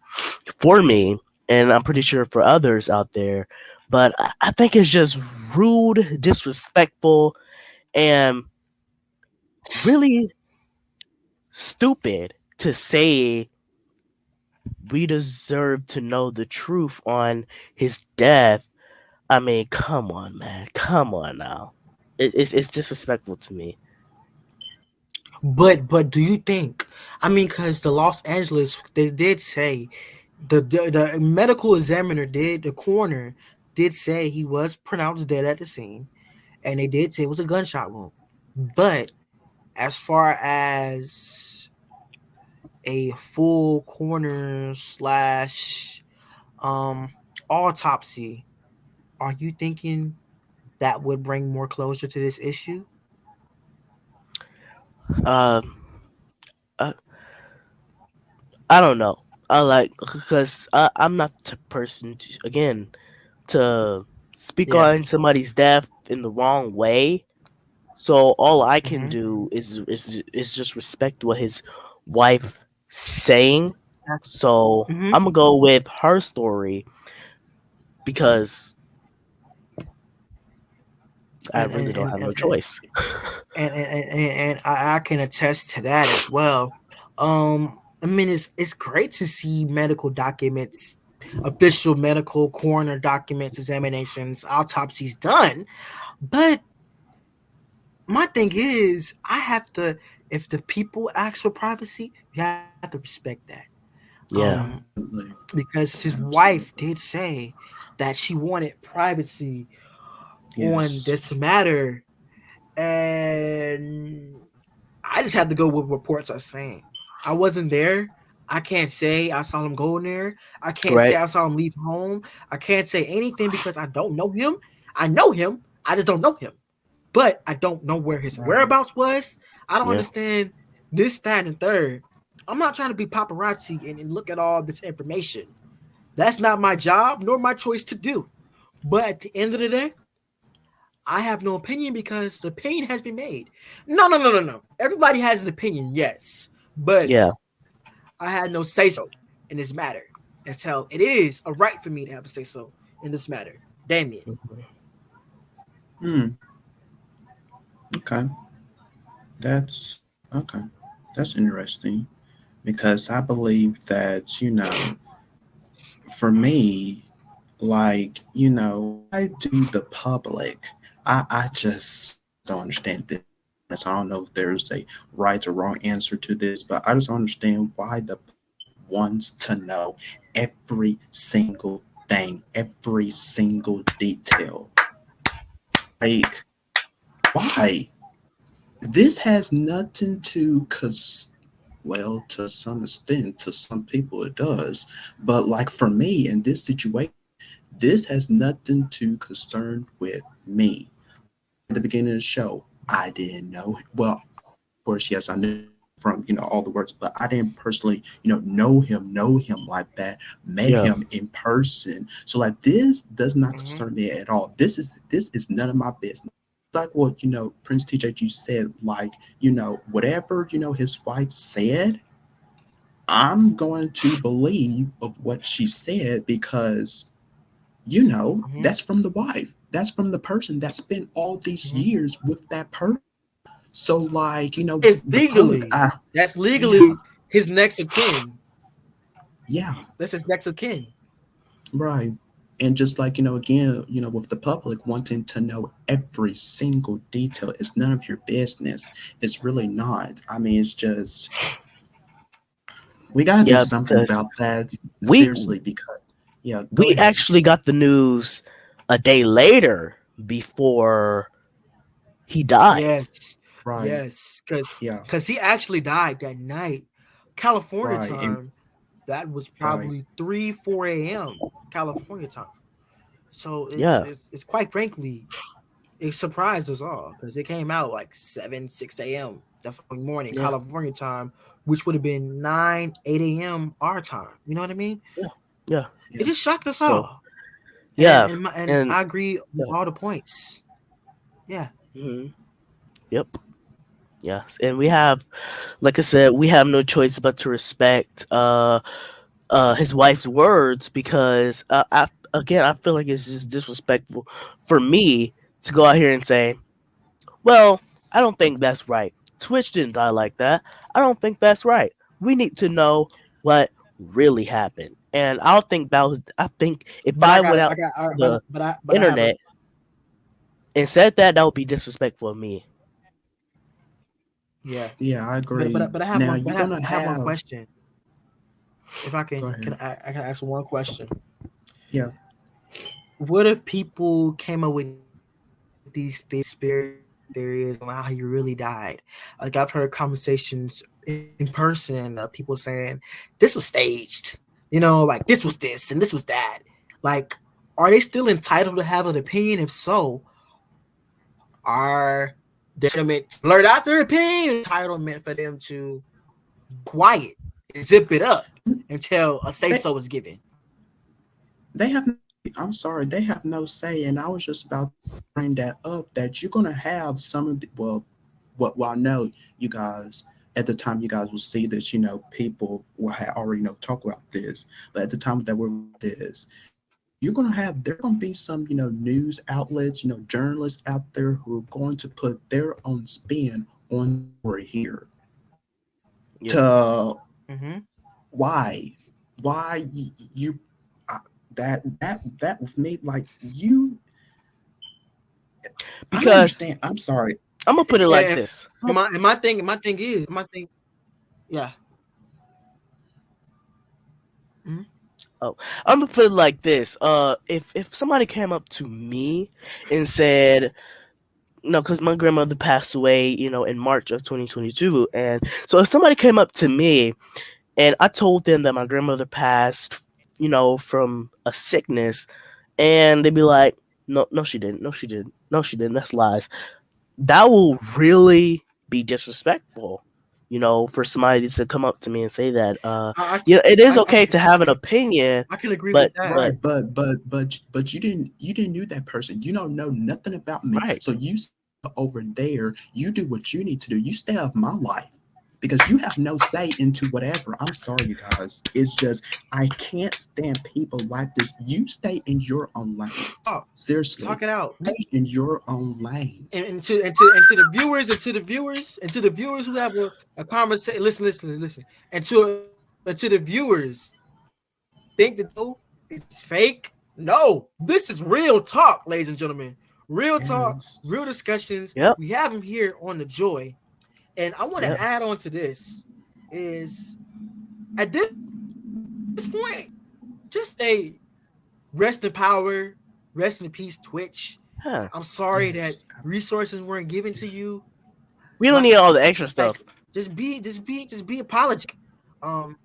Speaker 2: for me, and I'm pretty sure for others out there. But I think it's just rude, disrespectful, and really stupid to say we deserve to know the truth on his death. I mean, come on, man, come on now. It's disrespectful to me.
Speaker 1: But do you think? I mean, because the Los Angeles, they did say the medical examiner did, the coroner did say he was pronounced dead at the scene, and they did say it was a gunshot wound. But as far as a full coroner slash autopsy, are you thinking that would bring more closure to this issue?
Speaker 2: Uh, uh I don't know. I like because I'm not the person to, again, to speak
Speaker 1: Yeah.
Speaker 2: on somebody's death in the wrong way. So all I can
Speaker 1: Mm-hmm.
Speaker 2: do is just respect what his wife saying. So
Speaker 1: Mm-hmm.
Speaker 2: I'm gonna go with her story because I
Speaker 1: And
Speaker 2: really
Speaker 1: and
Speaker 2: don't
Speaker 1: and
Speaker 2: have no
Speaker 1: and, and
Speaker 2: choice.
Speaker 1: and I can attest to that as well. I mean, it's great to see medical documents, official medical coroner documents, examinations, autopsies done. But my thing is, I have to. If the people ask for privacy, you have to respect that.
Speaker 2: Yeah,
Speaker 3: Absolutely.
Speaker 1: Because his wife
Speaker 3: Absolutely.
Speaker 1: did say that she wanted privacy on
Speaker 3: Yes.
Speaker 1: this matter, and I just had to go with what reports are saying. I wasn't there. I can't say I saw him go in there. I can't say
Speaker 2: right.
Speaker 1: I saw him leave home. I can't say anything because I don't know him. I know him. I just don't know him. But I don't know where his
Speaker 3: Right.
Speaker 1: whereabouts was. I don't
Speaker 2: Yeah,
Speaker 1: understand this, that, and third. I'm not trying to be paparazzi and look at all this information. That's not my job nor my choice to do. But at the end of the day, I have no opinion because the opinion has been made. No, no, no, no, no. Everybody has an opinion, yes, but
Speaker 2: yeah.
Speaker 1: I had no say so in this matter until it is a right for me to have a say so in this matter. Damien.
Speaker 3: Hmm. Okay. That's okay. That's interesting because I believe that, for me, like, why do the public, I just don't understand this. I don't know if there's a right or wrong answer to this, but I just don't understand why the wants to know every single thing, every single detail. Like, why? This has nothing to, cause, well, to some extent, to some people it does, but like for me in this situation, this has nothing to concern with me. At the beginning of the show, I didn't know. Well, of course, yes, I knew from all the words, but I didn't personally know him like that, met
Speaker 2: Yeah.
Speaker 3: him in person. So like this does not
Speaker 1: Mm-hmm.
Speaker 3: concern me at all. This is none of my business. Like what Prince TJ you said, like whatever his wife said, I'm going to believe of what she said because
Speaker 1: Mm-hmm.
Speaker 3: that's from the wife. That's from the person that spent all these
Speaker 1: Mm-hmm.
Speaker 3: years with that person. So like,
Speaker 1: It's
Speaker 3: the public,
Speaker 1: legally. That's
Speaker 3: yeah,
Speaker 1: legally his next of kin.
Speaker 3: yeah,
Speaker 1: That's his next of kin.
Speaker 3: right. And just like, again, with the public wanting to know every single detail, it's none of your business. It's really not. I mean, it's just we gotta do
Speaker 2: Yeah,
Speaker 3: something
Speaker 2: because
Speaker 3: about that
Speaker 2: we
Speaker 3: seriously because yeah, go
Speaker 2: we
Speaker 3: ahead.
Speaker 2: actually got the news a day later before he died.
Speaker 1: Yes.
Speaker 3: Right.
Speaker 1: Yes, because
Speaker 3: Yeah.
Speaker 1: he actually died that night, California
Speaker 3: Right. And
Speaker 1: time. That was
Speaker 3: right.
Speaker 1: probably 3-4 a.m. California time. So
Speaker 2: Yeah.
Speaker 1: it's quite frankly, it surprised us all because it came out like 7-6 a.m. the following morning
Speaker 2: Yeah.
Speaker 1: California time, which would have been 9-8 a.m. our time. You know what I mean?
Speaker 2: Yeah. Yeah.
Speaker 1: It
Speaker 3: Yeah.
Speaker 1: just shocked us
Speaker 2: So
Speaker 1: all,
Speaker 2: yeah.
Speaker 1: and
Speaker 2: And
Speaker 1: I agree with
Speaker 2: yeah.
Speaker 1: all the points. Yeah,
Speaker 2: Yep. Yes. And we have, like I said, we have no choice but to respect his wife's words because I feel like it's just disrespectful for me to go out here and say, well, I don't think that's right. Twitch didn't die like that. I don't think that's right. We need to know what really happened. And I don't think that was. I think if
Speaker 1: but
Speaker 2: I went out
Speaker 1: I got,
Speaker 2: to the
Speaker 1: but I have a
Speaker 2: internet and said that, that would be disrespectful of me.
Speaker 1: yeah.
Speaker 3: Yeah, I agree.
Speaker 1: But I have
Speaker 3: Now
Speaker 1: one.
Speaker 3: you're gonna
Speaker 1: I have one
Speaker 3: have.
Speaker 1: question. If I
Speaker 3: Go
Speaker 1: can
Speaker 3: ahead.
Speaker 1: I can ask one question.
Speaker 3: Yeah.
Speaker 1: What if people came up with these theories on how he really died? Like I've heard conversations in person, people saying this was staged. You know, like this was this and this was that. Like, are they still entitled to have an opinion? If so, are they legitimate to blurt out their opinion? Entitlement for them to be quiet and zip it up until a say
Speaker 3: They
Speaker 1: so is given.
Speaker 3: they have. I'm sorry, they have no say, and I was just about to bring that up. That you're gonna have some of the, well, I know you guys at the time you guys will see this. People will have already talk about this, but at the time that we're this, you're gonna have there gonna be some news outlets, journalists out there who are going to put their own spin on story here.
Speaker 2: Yeah,
Speaker 3: To
Speaker 1: Mm-hmm.
Speaker 3: why you uh, that with me like you. I don't
Speaker 2: because
Speaker 3: understand. I'm sorry.
Speaker 2: I'm gonna put it like
Speaker 1: And,
Speaker 2: this.
Speaker 1: my thing is yeah. Mm-hmm.
Speaker 2: Oh, I'm gonna put it like this. If somebody came up to me and said, no, because my grandmother passed away, in March of 2022, and so if somebody came up to me and I told them that my grandmother passed, from a sickness, and they'd be like, no, no, she didn't, no, she didn't, no, she didn't. That's lies. That will really be disrespectful. For somebody to come up to me and say that, it is okay to have an opinion,
Speaker 1: I can agree
Speaker 2: but
Speaker 1: with that.
Speaker 3: Right, but you didn't know that person. You don't know nothing about me.
Speaker 2: right.
Speaker 3: So you stay over there. You do what you need to do. You stay out of my life because you have no say into whatever. I'm sorry, you guys. It's just I can't stand people like this. You stay in your own lane.
Speaker 1: Oh,
Speaker 3: Seriously,
Speaker 1: talk it out.
Speaker 3: stay in your own lane.
Speaker 1: And to the viewers who have a conversation. Listen. And to the viewers think that it's fake. No, this is real talk, ladies and gentlemen. Real talk, real
Speaker 3: Yes.
Speaker 1: discussions.
Speaker 2: Yep.
Speaker 1: We have them here on the Joy. And I want to
Speaker 2: Yep.
Speaker 1: add on to this is at this point, just say rest in power, rest in peace, Twitch.
Speaker 2: Huh.
Speaker 1: I'm sorry that
Speaker 3: Yes.
Speaker 1: resources weren't given to you.
Speaker 2: We don't need all the extra stuff.
Speaker 1: Just be apologetic. Um,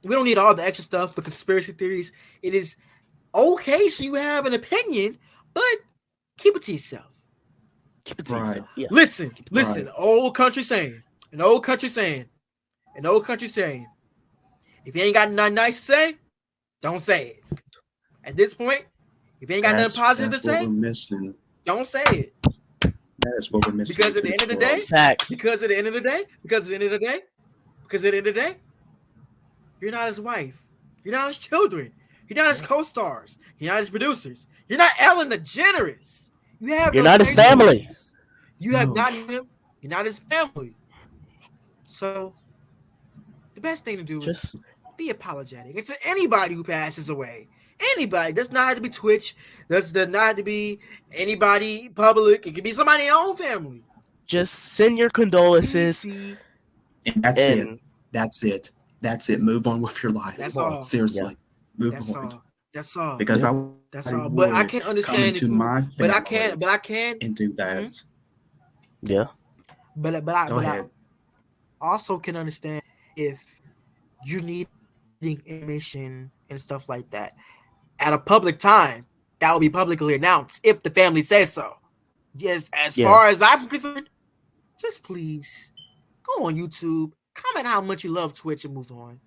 Speaker 1: we don't need all the extra stuff, the conspiracy theories. It is okay so you have an opinion, but keep it to yourself.
Speaker 2: Keep it to
Speaker 3: Right.
Speaker 2: yourself. Yeah.
Speaker 1: Listen,
Speaker 3: Right.
Speaker 1: old country saying, an old country saying, if you ain't got nothing nice to say, don't say it. At this point, if you ain't got nothing positive to
Speaker 3: That's what we're
Speaker 1: say,
Speaker 3: missing.
Speaker 1: don't say it.
Speaker 3: That is what we're missing.
Speaker 1: Because at the
Speaker 3: in
Speaker 1: end of the
Speaker 3: this world.
Speaker 1: day,
Speaker 2: Facts.
Speaker 1: because at the end of the day, you're not his wife. You're not his children. You're not his co-stars. You're not his producers. You're not Ellen DeGeneres. You have
Speaker 2: You're
Speaker 1: no
Speaker 2: not his
Speaker 1: say
Speaker 2: family.
Speaker 1: so. You have
Speaker 3: No.
Speaker 1: not him. You're not his family. So the best thing to do is
Speaker 2: Just
Speaker 1: be apologetic. It's to anybody who passes away. Anybody. Does not have to be Twitch. Does not have to be anybody public. It could be somebody in your own family.
Speaker 2: send your condolences
Speaker 1: PC.
Speaker 3: And that's it.
Speaker 2: and
Speaker 3: That's it. Move on with your life.
Speaker 1: That's all.
Speaker 3: Seriously. Move
Speaker 1: That's
Speaker 3: on.
Speaker 1: all. That's all.
Speaker 3: Because
Speaker 1: That's
Speaker 3: I
Speaker 1: all. But I
Speaker 3: would
Speaker 1: can
Speaker 3: come
Speaker 1: understand
Speaker 3: into
Speaker 1: if you.
Speaker 3: my
Speaker 1: But
Speaker 3: family
Speaker 1: I can.
Speaker 3: and do that.
Speaker 2: yeah.
Speaker 1: but
Speaker 3: Go
Speaker 1: I
Speaker 3: ahead.
Speaker 1: also can understand if you're needing information and stuff like that at a public time that will be publicly announced if the family says so. Yes, as
Speaker 2: Yeah.
Speaker 1: far as I'm concerned, just please go on YouTube, comment how much you love Twitch, and move on.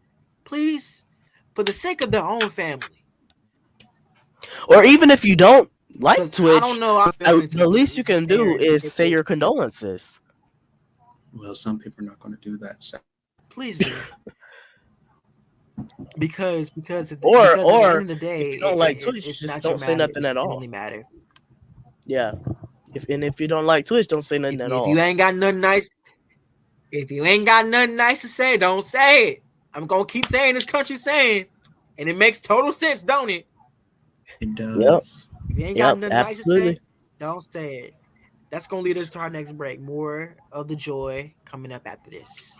Speaker 1: Please, for the sake of their own family.
Speaker 2: Or even if you don't like
Speaker 1: Because I
Speaker 2: Twitch,
Speaker 1: don't know, I'm feeling
Speaker 2: the least you
Speaker 1: to
Speaker 2: can do
Speaker 1: spare
Speaker 2: is
Speaker 1: if
Speaker 2: say
Speaker 1: they
Speaker 2: your condolences.
Speaker 3: Well, some people are not going to do that. So
Speaker 1: please do. Because at the end
Speaker 2: Or
Speaker 1: of the
Speaker 2: if
Speaker 1: day,
Speaker 2: you don't like
Speaker 1: it's
Speaker 2: Twitch, just
Speaker 1: not your
Speaker 2: don't say
Speaker 1: matter,
Speaker 2: nothing
Speaker 1: it's
Speaker 2: at
Speaker 1: your
Speaker 2: all.
Speaker 1: family matter.
Speaker 2: Yeah. If you don't like Twitch, don't say nothing at
Speaker 1: If you
Speaker 2: all.
Speaker 1: ain't got nothing nice, if you ain't got nothing nice to say, don't say it. I'm gonna keep saying this country saying, and it makes total sense, don't it?
Speaker 3: it
Speaker 2: Yep.
Speaker 3: does.
Speaker 1: If you ain't got
Speaker 2: Yep.
Speaker 1: nothing nice to
Speaker 2: Absolutely.
Speaker 1: say, don't say it. That's gonna lead us to our next break. More of the joy coming up after this.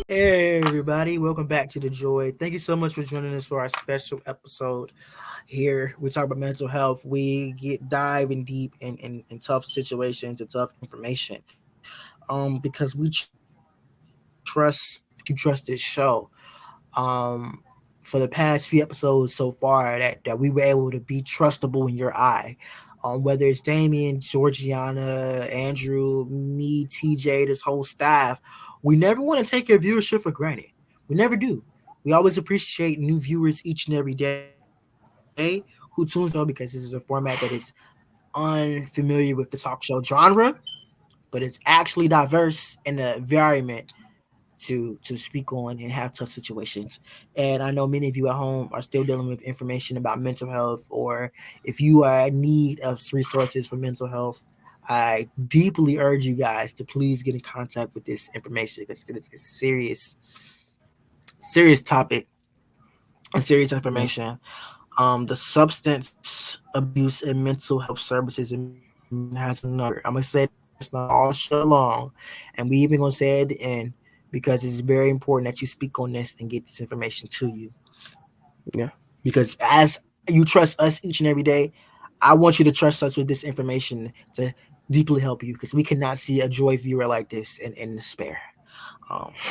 Speaker 1: Hey everybody, welcome back to the Joy. Thank you so much for joining us for our special episode. Here we talk about mental health. We get diving deep in tough situations and tough information. Because we trust this show. For the past few episodes so far that we were able to be trustable in your eye. Whether it's Damian, Georgiana, Andrew, me, TJ, this whole staff, we never want to take your viewership for granted. We never do. We always appreciate new viewers each and every day who tunes in because this is a format that is unfamiliar with the talk show genre, but it's actually diverse in the environment to speak on and have tough situations. And I know many of you at home are still dealing with information about mental health, or if you are in need of resources for mental health, I deeply urge you guys to please get in contact with this information because it is a serious topic and serious
Speaker 3: Yeah.
Speaker 1: information. The substance abuse and mental health services in Michigan has a number. I'm gonna say this now all show long, and we even gonna say it at the end because it's very important that you speak on this and get this information to you.
Speaker 2: Yeah.
Speaker 1: Because as you trust us each and every day, I want you to trust us with this information to deeply help you because we cannot see a Joy viewer like this in despair.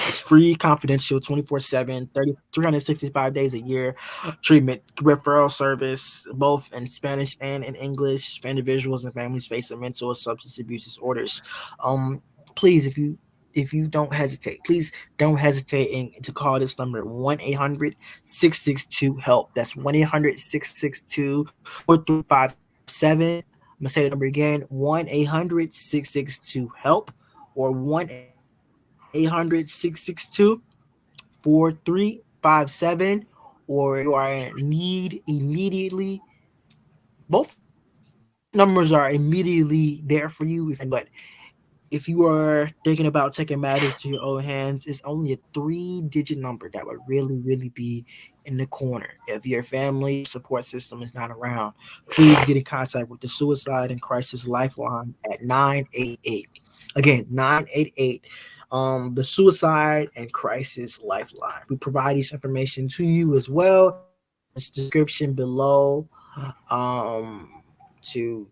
Speaker 1: It's free, confidential, 24/7, 365 days a year treatment referral service, both in Spanish and in English for individuals and families facing mental or substance abuse disorders. Um, please, if you don't hesitate, please don't hesitate to call this number 1-800-662-HELP. That's 1-800-662-4357. I'm gonna say the number again, 1-800-662-HELP or 1 800-662-4357, or you are in need immediately. Both numbers are immediately there for you if you need them. But if you are thinking about taking matters to your own hands, it's only a three-digit number that would really, really be in the corner. If your family or support system is not around, please get in contact with the Suicide and Crisis Lifeline at 988. Again, 988. The Suicide and Crisis Lifeline. We provide this information to you as well. It's description below. Um, to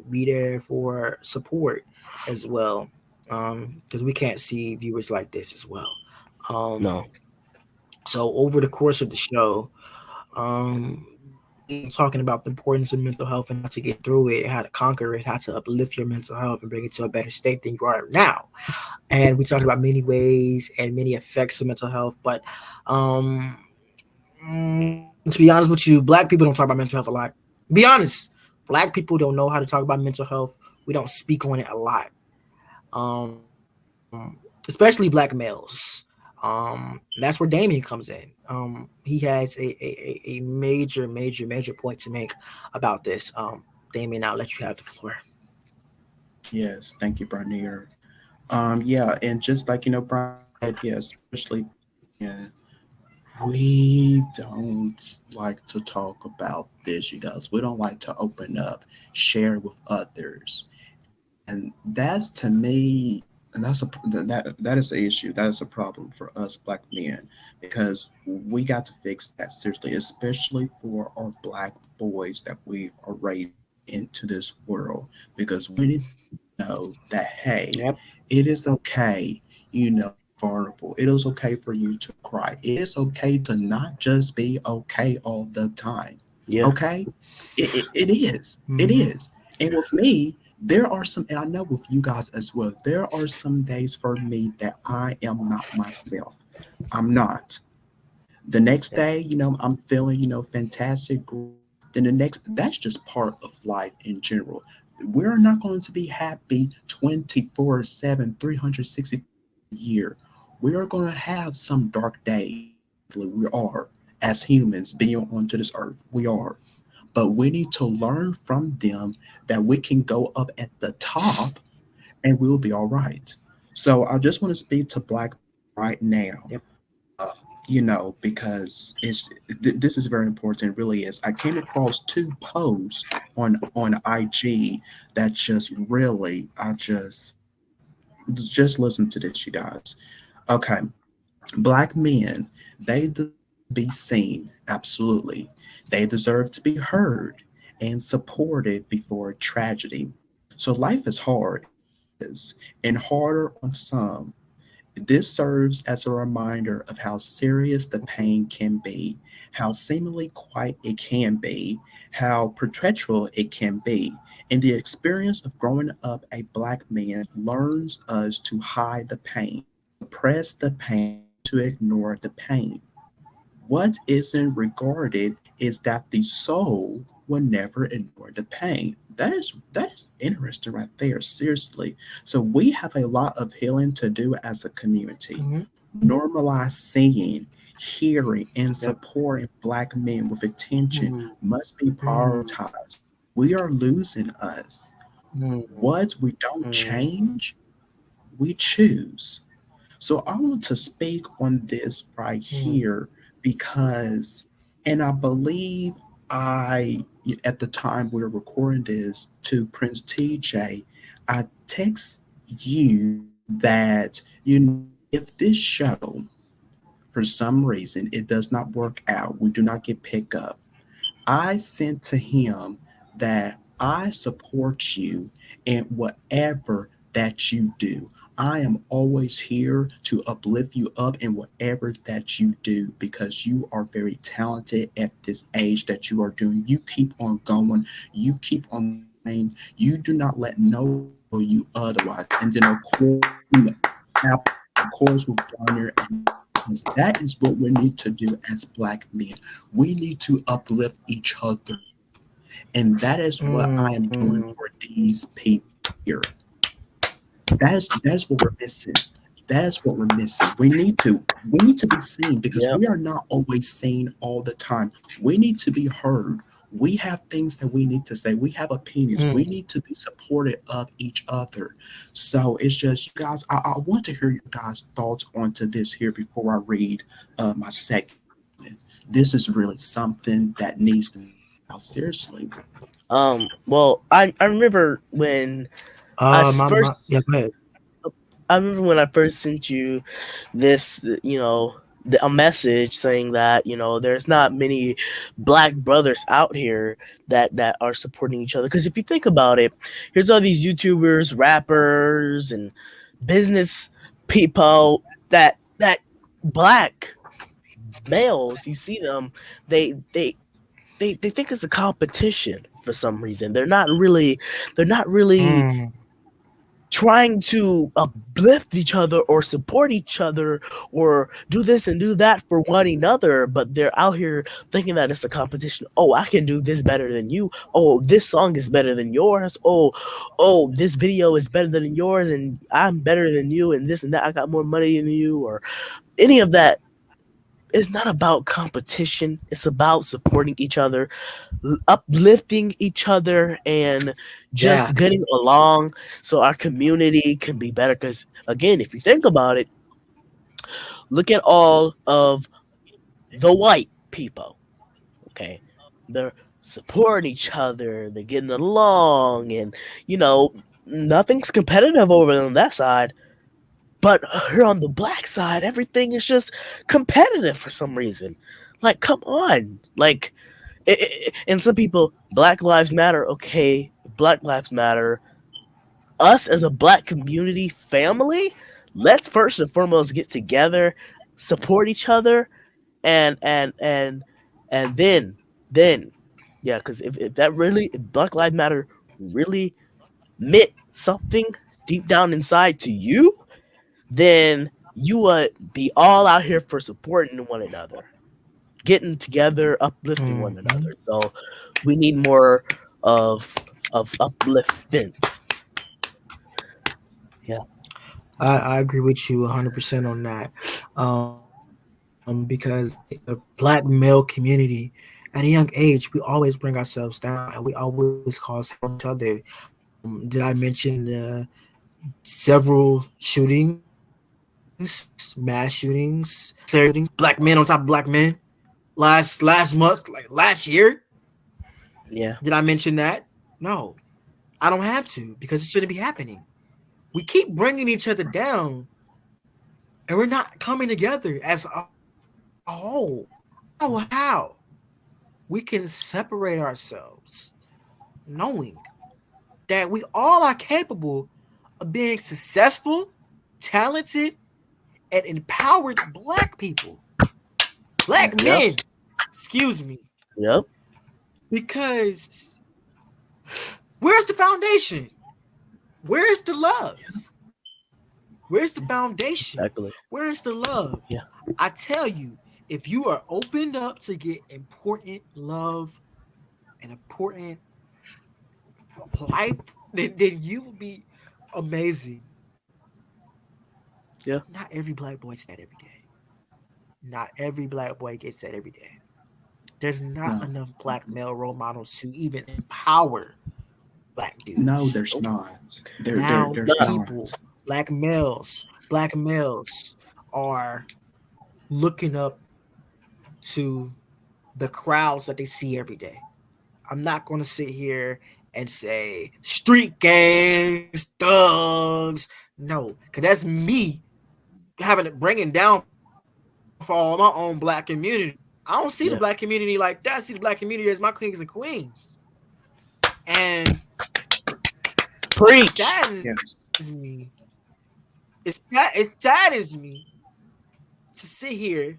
Speaker 1: be there for support as well, because we can't see viewers like this as well. um
Speaker 2: No.
Speaker 1: so over the course of the show, we've been talking about the importance of mental health and how to get through it, how to conquer it, how to uplift your mental health and bring it to a better state than you are now. And we talked about many ways and many effects of mental health, but um to be honest with you, black people don't talk about mental health a lot. Be honest, black people don't know how to talk about mental health. We don't speak on it a lot, especially black males. That's where Damien comes in. He has a major, major, major point to make about this. Damien, I'll let you have the floor.
Speaker 3: Yes, thank you, Bry'Neir. Yeah, and just like Brian said, yeah, especially yeah, we don't like to talk about this, you guys. We don't like to open up, share with others, and that's to me, and that is the issue. That is a problem for us black men because we got to fix that seriously, especially for our black boys that we are raised into this world, because we need to know that hey,
Speaker 2: Yep.
Speaker 3: it is okay, vulnerable. It is okay for you to cry. It is okay to not just be okay all the time.
Speaker 2: Yeah.
Speaker 3: Okay? It is. It
Speaker 1: Mm-hmm.
Speaker 3: is. And with me, there are some, and I know with you guys as well, there are some days for me that I am not myself. I'm not. The next
Speaker 2: Yep.
Speaker 3: day, I'm feeling, fantastic. Then the next, that's just part of life in general. We're not going to be happy 24/7, 365 a year. We are going to have some dark days. We are, as humans being onto this earth, we are. But we need to learn from them that we can go up at the top and we'll be all right. So I just want to speak to Black right now,
Speaker 2: Yep.
Speaker 3: uh, because this is very important. It really is. I came across two posts on IG that just really, I just listen to this, you guys. Okay, black men, they deserve to be seen. Absolutely, they deserve to be heard and supported before tragedy. So life is hard, it is, and harder on some. This serves as a reminder of how serious the pain can be, how seemingly quiet it can be, how perpetual it can be. And the experience of growing up a black man learns us to hide the pain, suppress the pain, to ignore the pain. What isn't regarded is that the soul will never ignore the pain. That is interesting right there, seriously. So we have a lot of healing to do as a community.
Speaker 1: Mm-hmm.
Speaker 3: Normalize seeing, hearing, and
Speaker 2: Yep.
Speaker 3: supporting black men with attention
Speaker 1: Mm-hmm.
Speaker 3: must be prioritized. We are losing us.
Speaker 1: Mm-hmm.
Speaker 3: What we don't change, we choose. So I want to speak on this right here because, and I believe I, at the time we were recording this to Prince TJ, I text you that, if this show, for some reason, it does not work out, we do not get picked up, I sent to him that I support you in whatever that you do. I am always here to uplift you up in whatever that you do because you are very talented at this age that you are doing. You keep on going, you keep on trying, you do not let no tell you otherwise. And then, of course, of course with Bry'Neir, because that is what we need to do as black men. We need to uplift each other. And that is what I am doing
Speaker 1: Mm-hmm.
Speaker 3: for these people here. That is what we're missing. That's what we're missing. We need to be seen because
Speaker 2: Yep.
Speaker 3: we are not always seen all the time. We need to be heard. We have things that we need to say. We have opinions. We
Speaker 1: Mm.
Speaker 3: need to be supportive of each other. So it's just, you guys, I want to hear your guys' thoughts onto this here before I read my segment. This is really something that needs to be out seriously.
Speaker 2: Well, I remember when I
Speaker 1: Yeah,
Speaker 2: first
Speaker 1: go ahead.
Speaker 2: I remember when I first sent you this, a message saying that there's not many black brothers out here that are supporting each other. Because if you think about it, here's all these YouTubers, rappers, and business people that black males. You see them, they they they think it's a competition for some reason. They're not really
Speaker 1: Mm.
Speaker 2: trying to uplift each other or support each other or do this and do that for one another, but they're out here thinking that it's a competition. Oh, I can do this better than you. Oh, this song is better than yours. Oh, this video is better than yours, and I'm better than you, and this and that. I got more money than you, or any of that. It's not about competition. It's about supporting each other, uplifting each other, and just
Speaker 1: Yeah.
Speaker 2: getting along so our community can be better. Because again, if you think about it, look at all of the white people. Okay, they're supporting each other, they're getting along, and you know nothing's competitive over on that side. But here on the black side, everything is just competitive for some reason. Like, come on, like and some people, Black Lives Matter. Okay, Black Lives Matter. Us as a black community family, let's first and foremost get together, support each other, and then yeah, because if that really, if Black Lives Matter really meant something deep down inside to you, then you would be all out here for supporting one another, getting together, uplifting one
Speaker 1: Mhm.
Speaker 2: another. So we need more of upliftance. Yeah.
Speaker 1: I agree with you 100% on that. Because the black male community, at a young age, we always bring ourselves down and we always cause harm to each other. Did I mention several shootings, mass shootings, unnecessary shootings, black men on top of black men last month, like last year?
Speaker 2: Yeah.
Speaker 1: Did I mention that? No, I don't have to because it shouldn't be happening. We keep bringing each other down and we're not coming together as a whole. I don't know how we can separate ourselves knowing that we all are capable of being successful, talented, and empowered black people, black
Speaker 2: Yep.
Speaker 1: men, excuse me,
Speaker 2: Yep.
Speaker 1: because where's the foundation? Where's the love? Where's the foundation?
Speaker 2: Exactly.
Speaker 1: Where's the love?
Speaker 2: Yeah.
Speaker 1: I tell you, if you are opened up to get important love and important life, then you will be amazing.
Speaker 2: Yeah.
Speaker 1: Not every black boy gets that every day. Not every black boy gets that every day. There's not
Speaker 3: No,
Speaker 1: enough black male role models to even empower black
Speaker 3: no,
Speaker 1: dudes.
Speaker 3: there's not.
Speaker 1: Now
Speaker 3: There's
Speaker 2: Not.
Speaker 1: people,
Speaker 3: not.
Speaker 1: black males are looking up to the crowds that they see every day. I'm not going to sit here and say street gangs, thugs. No, because that's me having it bringing down for all my own black community. I don't see the black community
Speaker 2: Yeah.
Speaker 1: like that. I see the black community as my kings and queens. And it
Speaker 2: Preach.
Speaker 1: saddens me.
Speaker 3: Yes.
Speaker 1: It saddens me to sit here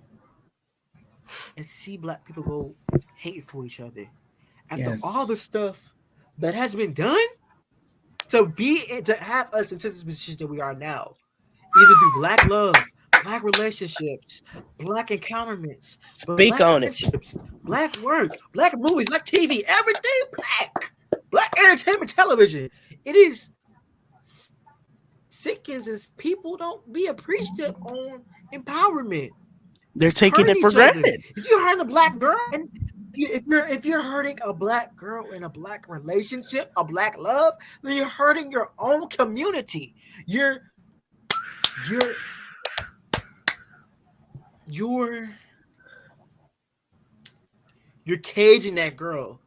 Speaker 1: and see black people go hate for each other after all the
Speaker 3: Yes.
Speaker 1: stuff that has been done to have us into this position that we are now, either through black love, black relationships, black encounterments,
Speaker 2: Speak
Speaker 1: black
Speaker 2: on it.
Speaker 1: friendships, black work, black movies, black TV, everything black entertainment television. It is sad sickens is people don't be appreciative on empowerment.
Speaker 2: They're taking
Speaker 1: Hurting
Speaker 2: it for
Speaker 1: each other.
Speaker 2: granted.
Speaker 1: If you're hurting a black girl, and if you're hurting a black girl in a black relationship, a black love, then you're hurting your own community. You're you're you're caging that girl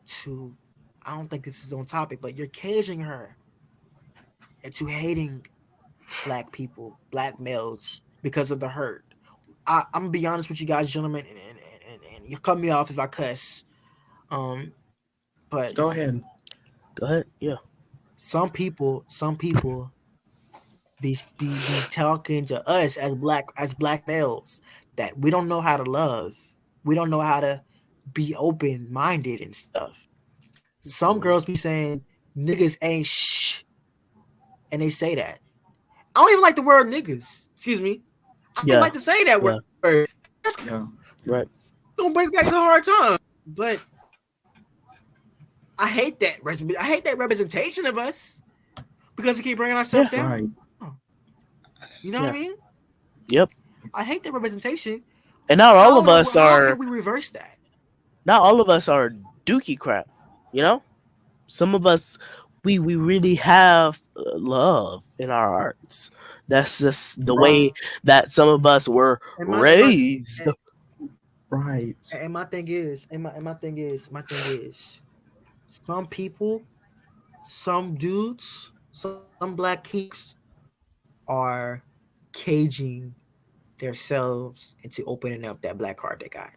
Speaker 1: to I don't think this is on topic, but you're caging her into hating black people, black males because of the hurt. I'm gonna be honest with you guys, gentlemen, and you cut me off if I cuss. Um, but
Speaker 3: Go ahead.
Speaker 2: Go ahead. Yeah.
Speaker 1: some people be talking to us as black males that we don't know how to love. We don't know how to be open minded and stuff. Some girls be saying niggas ain't shh, and they say that. I don't even like the word niggas. Excuse me. I don't
Speaker 2: Yeah.
Speaker 1: like to say that
Speaker 2: Yeah.
Speaker 1: word. That's
Speaker 3: Yeah.
Speaker 2: Right.
Speaker 1: gonna bring back the hard time. But I hate that. I hate that representation of us because we keep bringing ourselves
Speaker 2: Yeah.
Speaker 1: down.
Speaker 3: Right.
Speaker 1: You know what I
Speaker 2: Yeah.
Speaker 1: mean?
Speaker 2: Yep.
Speaker 1: I hate that representation.
Speaker 2: And not all of us
Speaker 1: How
Speaker 2: are.
Speaker 1: can we reverse that?
Speaker 2: Not all of us are dookie crap. You know. Some of us, we really have love in our hearts. That's just the way that some of us were
Speaker 1: And
Speaker 2: raised.
Speaker 3: Right.
Speaker 1: my thing is, my thing is, some people, some dudes, some black kinks are caging themselves into opening up that black heart they got.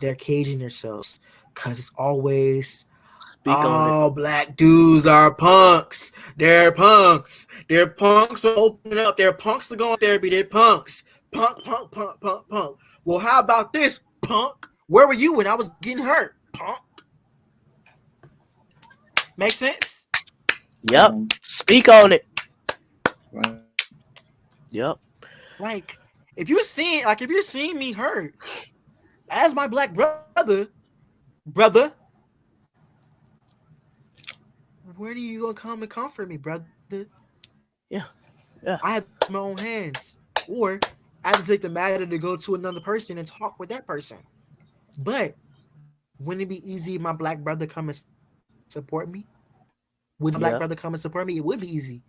Speaker 1: They're caging themselves because it's always
Speaker 2: Speak on it.
Speaker 1: all black dudes are punks. They're punks. They're punks for opening up. They're punks to go on therapy. They're punks. Punk, punk, punk, punk, punk. Well, how about this, punk? Where were you when I was getting hurt, punk? Make sense?
Speaker 2: Yep. Speak on it.
Speaker 3: Right.
Speaker 2: Yep.
Speaker 1: Like, if you're seeing me hurt as my black brother, when are you gonna come and comfort me, brother?
Speaker 2: Yeah. Yeah.
Speaker 1: I have my own hands, or I have to take the matter to go to another person and talk with that person. But wouldn't it be easy if my black brother come and support me? Would my black
Speaker 2: Yeah.
Speaker 1: brother come and support me? It would be easy.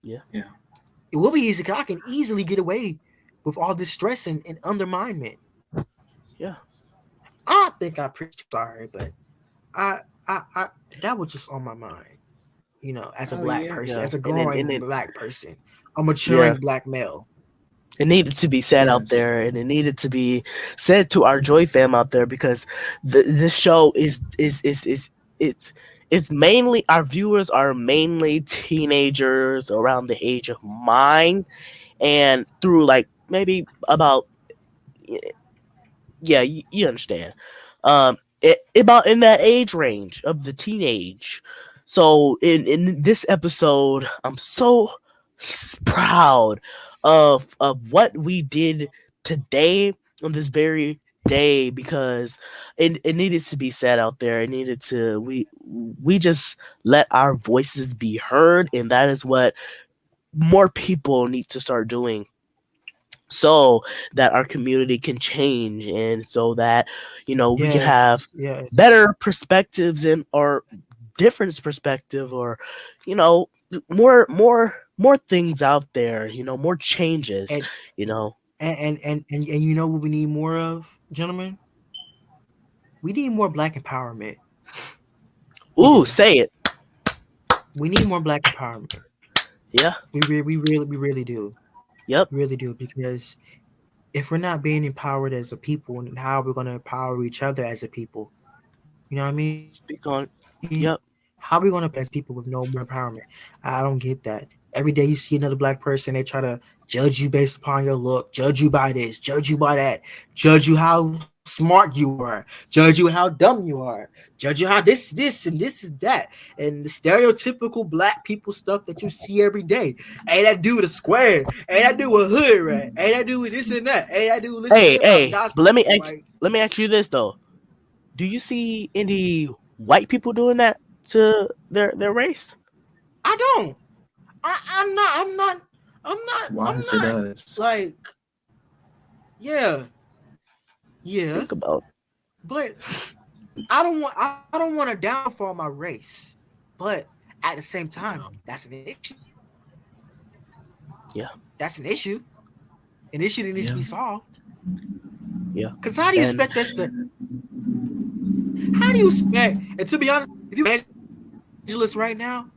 Speaker 2: Yeah.
Speaker 3: Yeah.
Speaker 1: It will be easy because I can easily get away with all this stress and underminement.
Speaker 2: Yeah.
Speaker 1: I think I preached sorry, but I that was just on my mind. You know, as a
Speaker 3: Oh
Speaker 1: black
Speaker 3: yeah.
Speaker 1: person,
Speaker 2: Yeah.
Speaker 1: as a
Speaker 2: And
Speaker 1: growing
Speaker 2: it
Speaker 1: black person, a
Speaker 2: yeah.
Speaker 1: maturing black male.
Speaker 2: It needed to be said out
Speaker 3: Yes.
Speaker 2: there, and it needed to be said to our Joy fam out there, because this show is it's mainly, our viewers are mainly teenagers around the age of mine, and through like maybe about, yeah, you understand, about in that age range of the teenage. So in this episode, I'm so proud of what we did today, on this very day, because it needed to be said out there. It needed to, we just let our voices be heard, and that is what more people need to start doing, so that our community can change, and so that, we can have
Speaker 1: Yes.
Speaker 2: better perspectives, and or different perspective, or you know more things out there, more changes,
Speaker 1: And
Speaker 2: you know
Speaker 1: and you know what we need more of, gentlemen? We need more black empowerment. We
Speaker 2: ooh,
Speaker 1: do.
Speaker 2: say it.
Speaker 1: We need more black empowerment.
Speaker 2: Yeah.
Speaker 1: We really do.
Speaker 2: Yep.
Speaker 1: We really do, because if we're not being empowered as a people, and how we're going to empower each other as a people? You know what I mean?
Speaker 2: Speak on.
Speaker 1: How are we
Speaker 2: Yep.
Speaker 1: going to as people with no more empowerment? I don't get that. Every day you see another black person, they try to judge you based upon your look, judge you by this, judge you by that, judge you how smart you are, judge you how dumb you are, judge you how this and this is that, and the stereotypical black people stuff that you see every day. Hey, that dude a square. Hey, that dude a hood rat. Hey, that dude this and that. Hey, that dude listen to
Speaker 2: Hey,
Speaker 1: hip hop and
Speaker 2: hey, but
Speaker 1: gospel. Like,
Speaker 2: let me ask you this though: do you see any white people doing that to their race?
Speaker 1: I don't. I'm not. I'm not. I'm not.
Speaker 3: Why
Speaker 1: I'm
Speaker 3: is it
Speaker 1: not.
Speaker 3: us?
Speaker 1: Like, yeah, yeah.
Speaker 2: Think about
Speaker 1: But I don't want. I don't want to downfall my race. But at the same time, that's an issue.
Speaker 2: Yeah.
Speaker 1: That's an issue. An issue that needs to be solved.
Speaker 2: Yeah.
Speaker 1: Because how do you expect us to? How do you expect? And to be honest, if you're Angeles right now,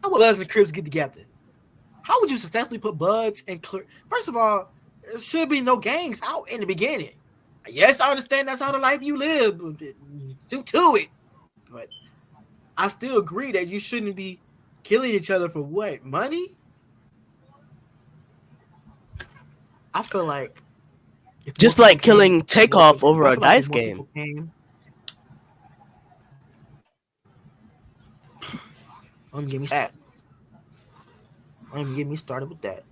Speaker 1: how would Bloods and Crips get together? How would you successfully put Buds and First of all, there should be no gangs out in the beginning. Yes, I understand that's how the life you live. To it, but I still agree that you shouldn't be killing each other for what? Money? I feel like
Speaker 2: just like killing Takeoff over a dice game.
Speaker 1: Don't get me that. Don't even get me started with that.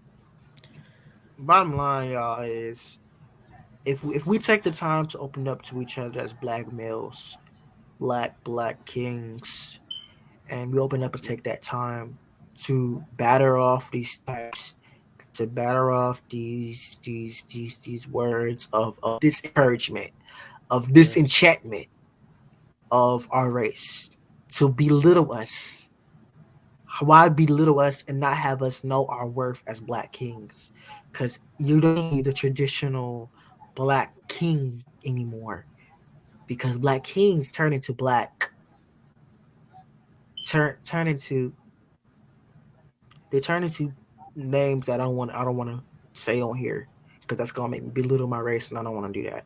Speaker 1: Bottom line, y'all, is if we take the time to open up to each other as black males, black kings, and we open up and take that time to batter off these types, to batter off these words of discouragement, of disenchantment of our race, to belittle us. Why belittle us and not have us know our worth as black kings? Because you don't need the traditional black king anymore. Because black kings turn into names that I don't want to say on here, because that's gonna make me belittle my race, and I don't want to do that.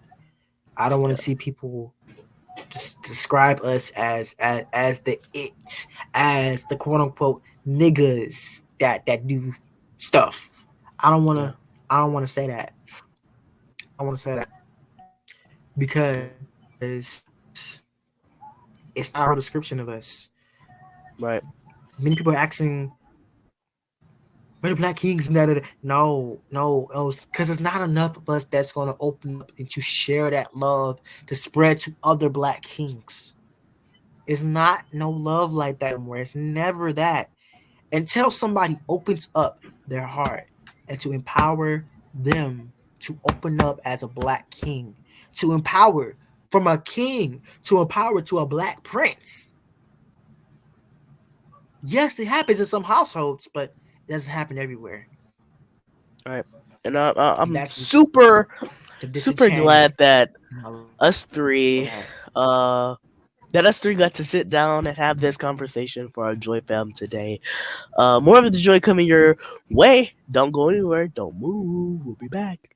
Speaker 1: I don't want to see people just describe us as the quote unquote niggas that do stuff. I don't want to say that. I want to say that because it's not our description of us.
Speaker 2: Right.
Speaker 1: Many people are asking, "Where the black kings?" And that. No, because it's not enough of us that's going to open up and to share that love to spread to other black kings. It's not no love like that anymore. It's never that. Until somebody opens up their heart and to empower them to open up as a black king, to empower from a king to empower to a black prince. Yes, it happens in some households, but it doesn't happen everywhere.
Speaker 2: All right. And I'm super glad that us three got to sit down and have this conversation for our JoyFam today. More of the joy coming your way. Don't go anywhere. Don't move. We'll be back.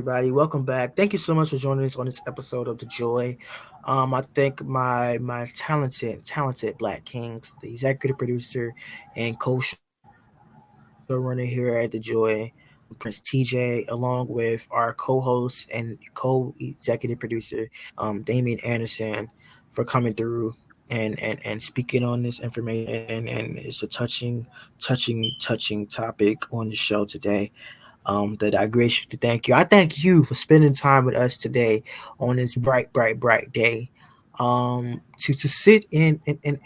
Speaker 1: everybody. Welcome back. Thank you so much for joining us on this episode of The Joy. I thank my talented Black Kings, the executive producer and co-showrunner here at The Joy, Prince TJ, along with our co-host and co-executive producer, Damian Anderson, for coming through and speaking on this information. And it's a touching topic on the show today, that I graciously thank you. I thank you for spending time with us today on this bright day. To sit and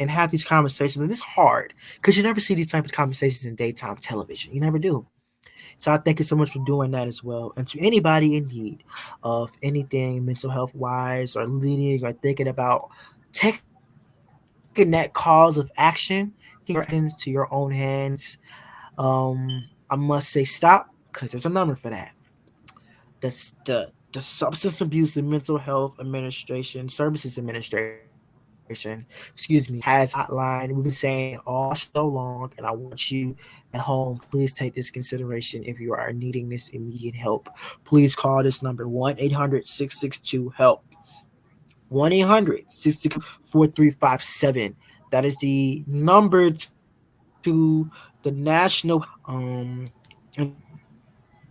Speaker 1: have these conversations. And it's hard because you never see these type of conversations in daytime television. You never do. So I thank you so much for doing that as well. And to anybody in need of anything mental health wise, or leading, or thinking about taking that cause of action, taking your actions to your own hands, I must say stop, because there's a number for that. The Substance Abuse and Mental Health Administration Services Administration, has a hotline. We've been saying it all show long, and I want you at home. Please take this consideration if you are needing this immediate help. Please call this number 1-800-662-HELP. 1-800-662-4357. That is the number to the national hotline. And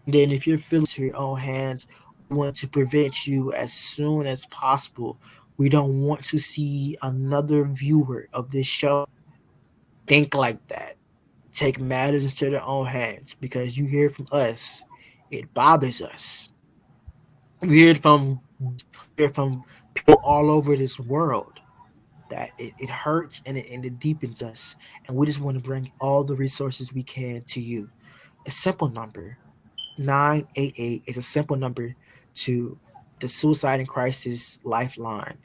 Speaker 1: then if you're feeling to your own hands, we want to prevent you as soon as possible. We don't want to see another viewer of this show think like that, take matters into their own hands, because you hear from us, it bothers us. We hear from people all over this world that it hurts, and it deepens us. And we just want to bring all the resources we can to you. A simple number, 988, is a simple number to the Suicide and Crisis Lifeline.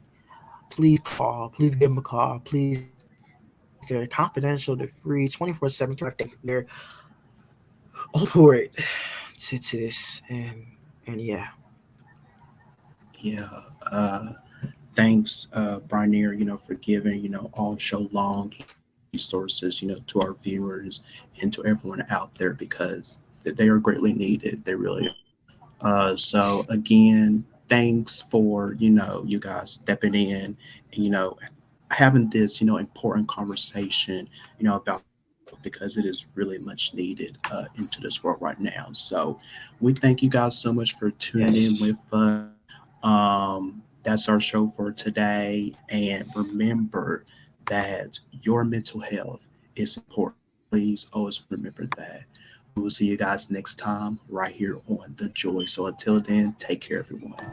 Speaker 1: Please call. Please give them a call. Please, they're confidential. They're free, 24/7, 365 days a year. All for it to this, and yeah.
Speaker 3: Yeah. Thanks, Bry'Neir, for giving, all show long resources, to our viewers and to everyone out there, because they are greatly needed. They really are. So again, thanks for, you guys stepping in and, having this, important conversation, about, because it is really much needed into this world right now. So we thank you guys so much for tuning in
Speaker 1: Yes.
Speaker 3: with us. That's our show for today. And remember that your mental health is important. Please always remember that. We will see you guys next time right here on The Joy. So until then, take care, everyone.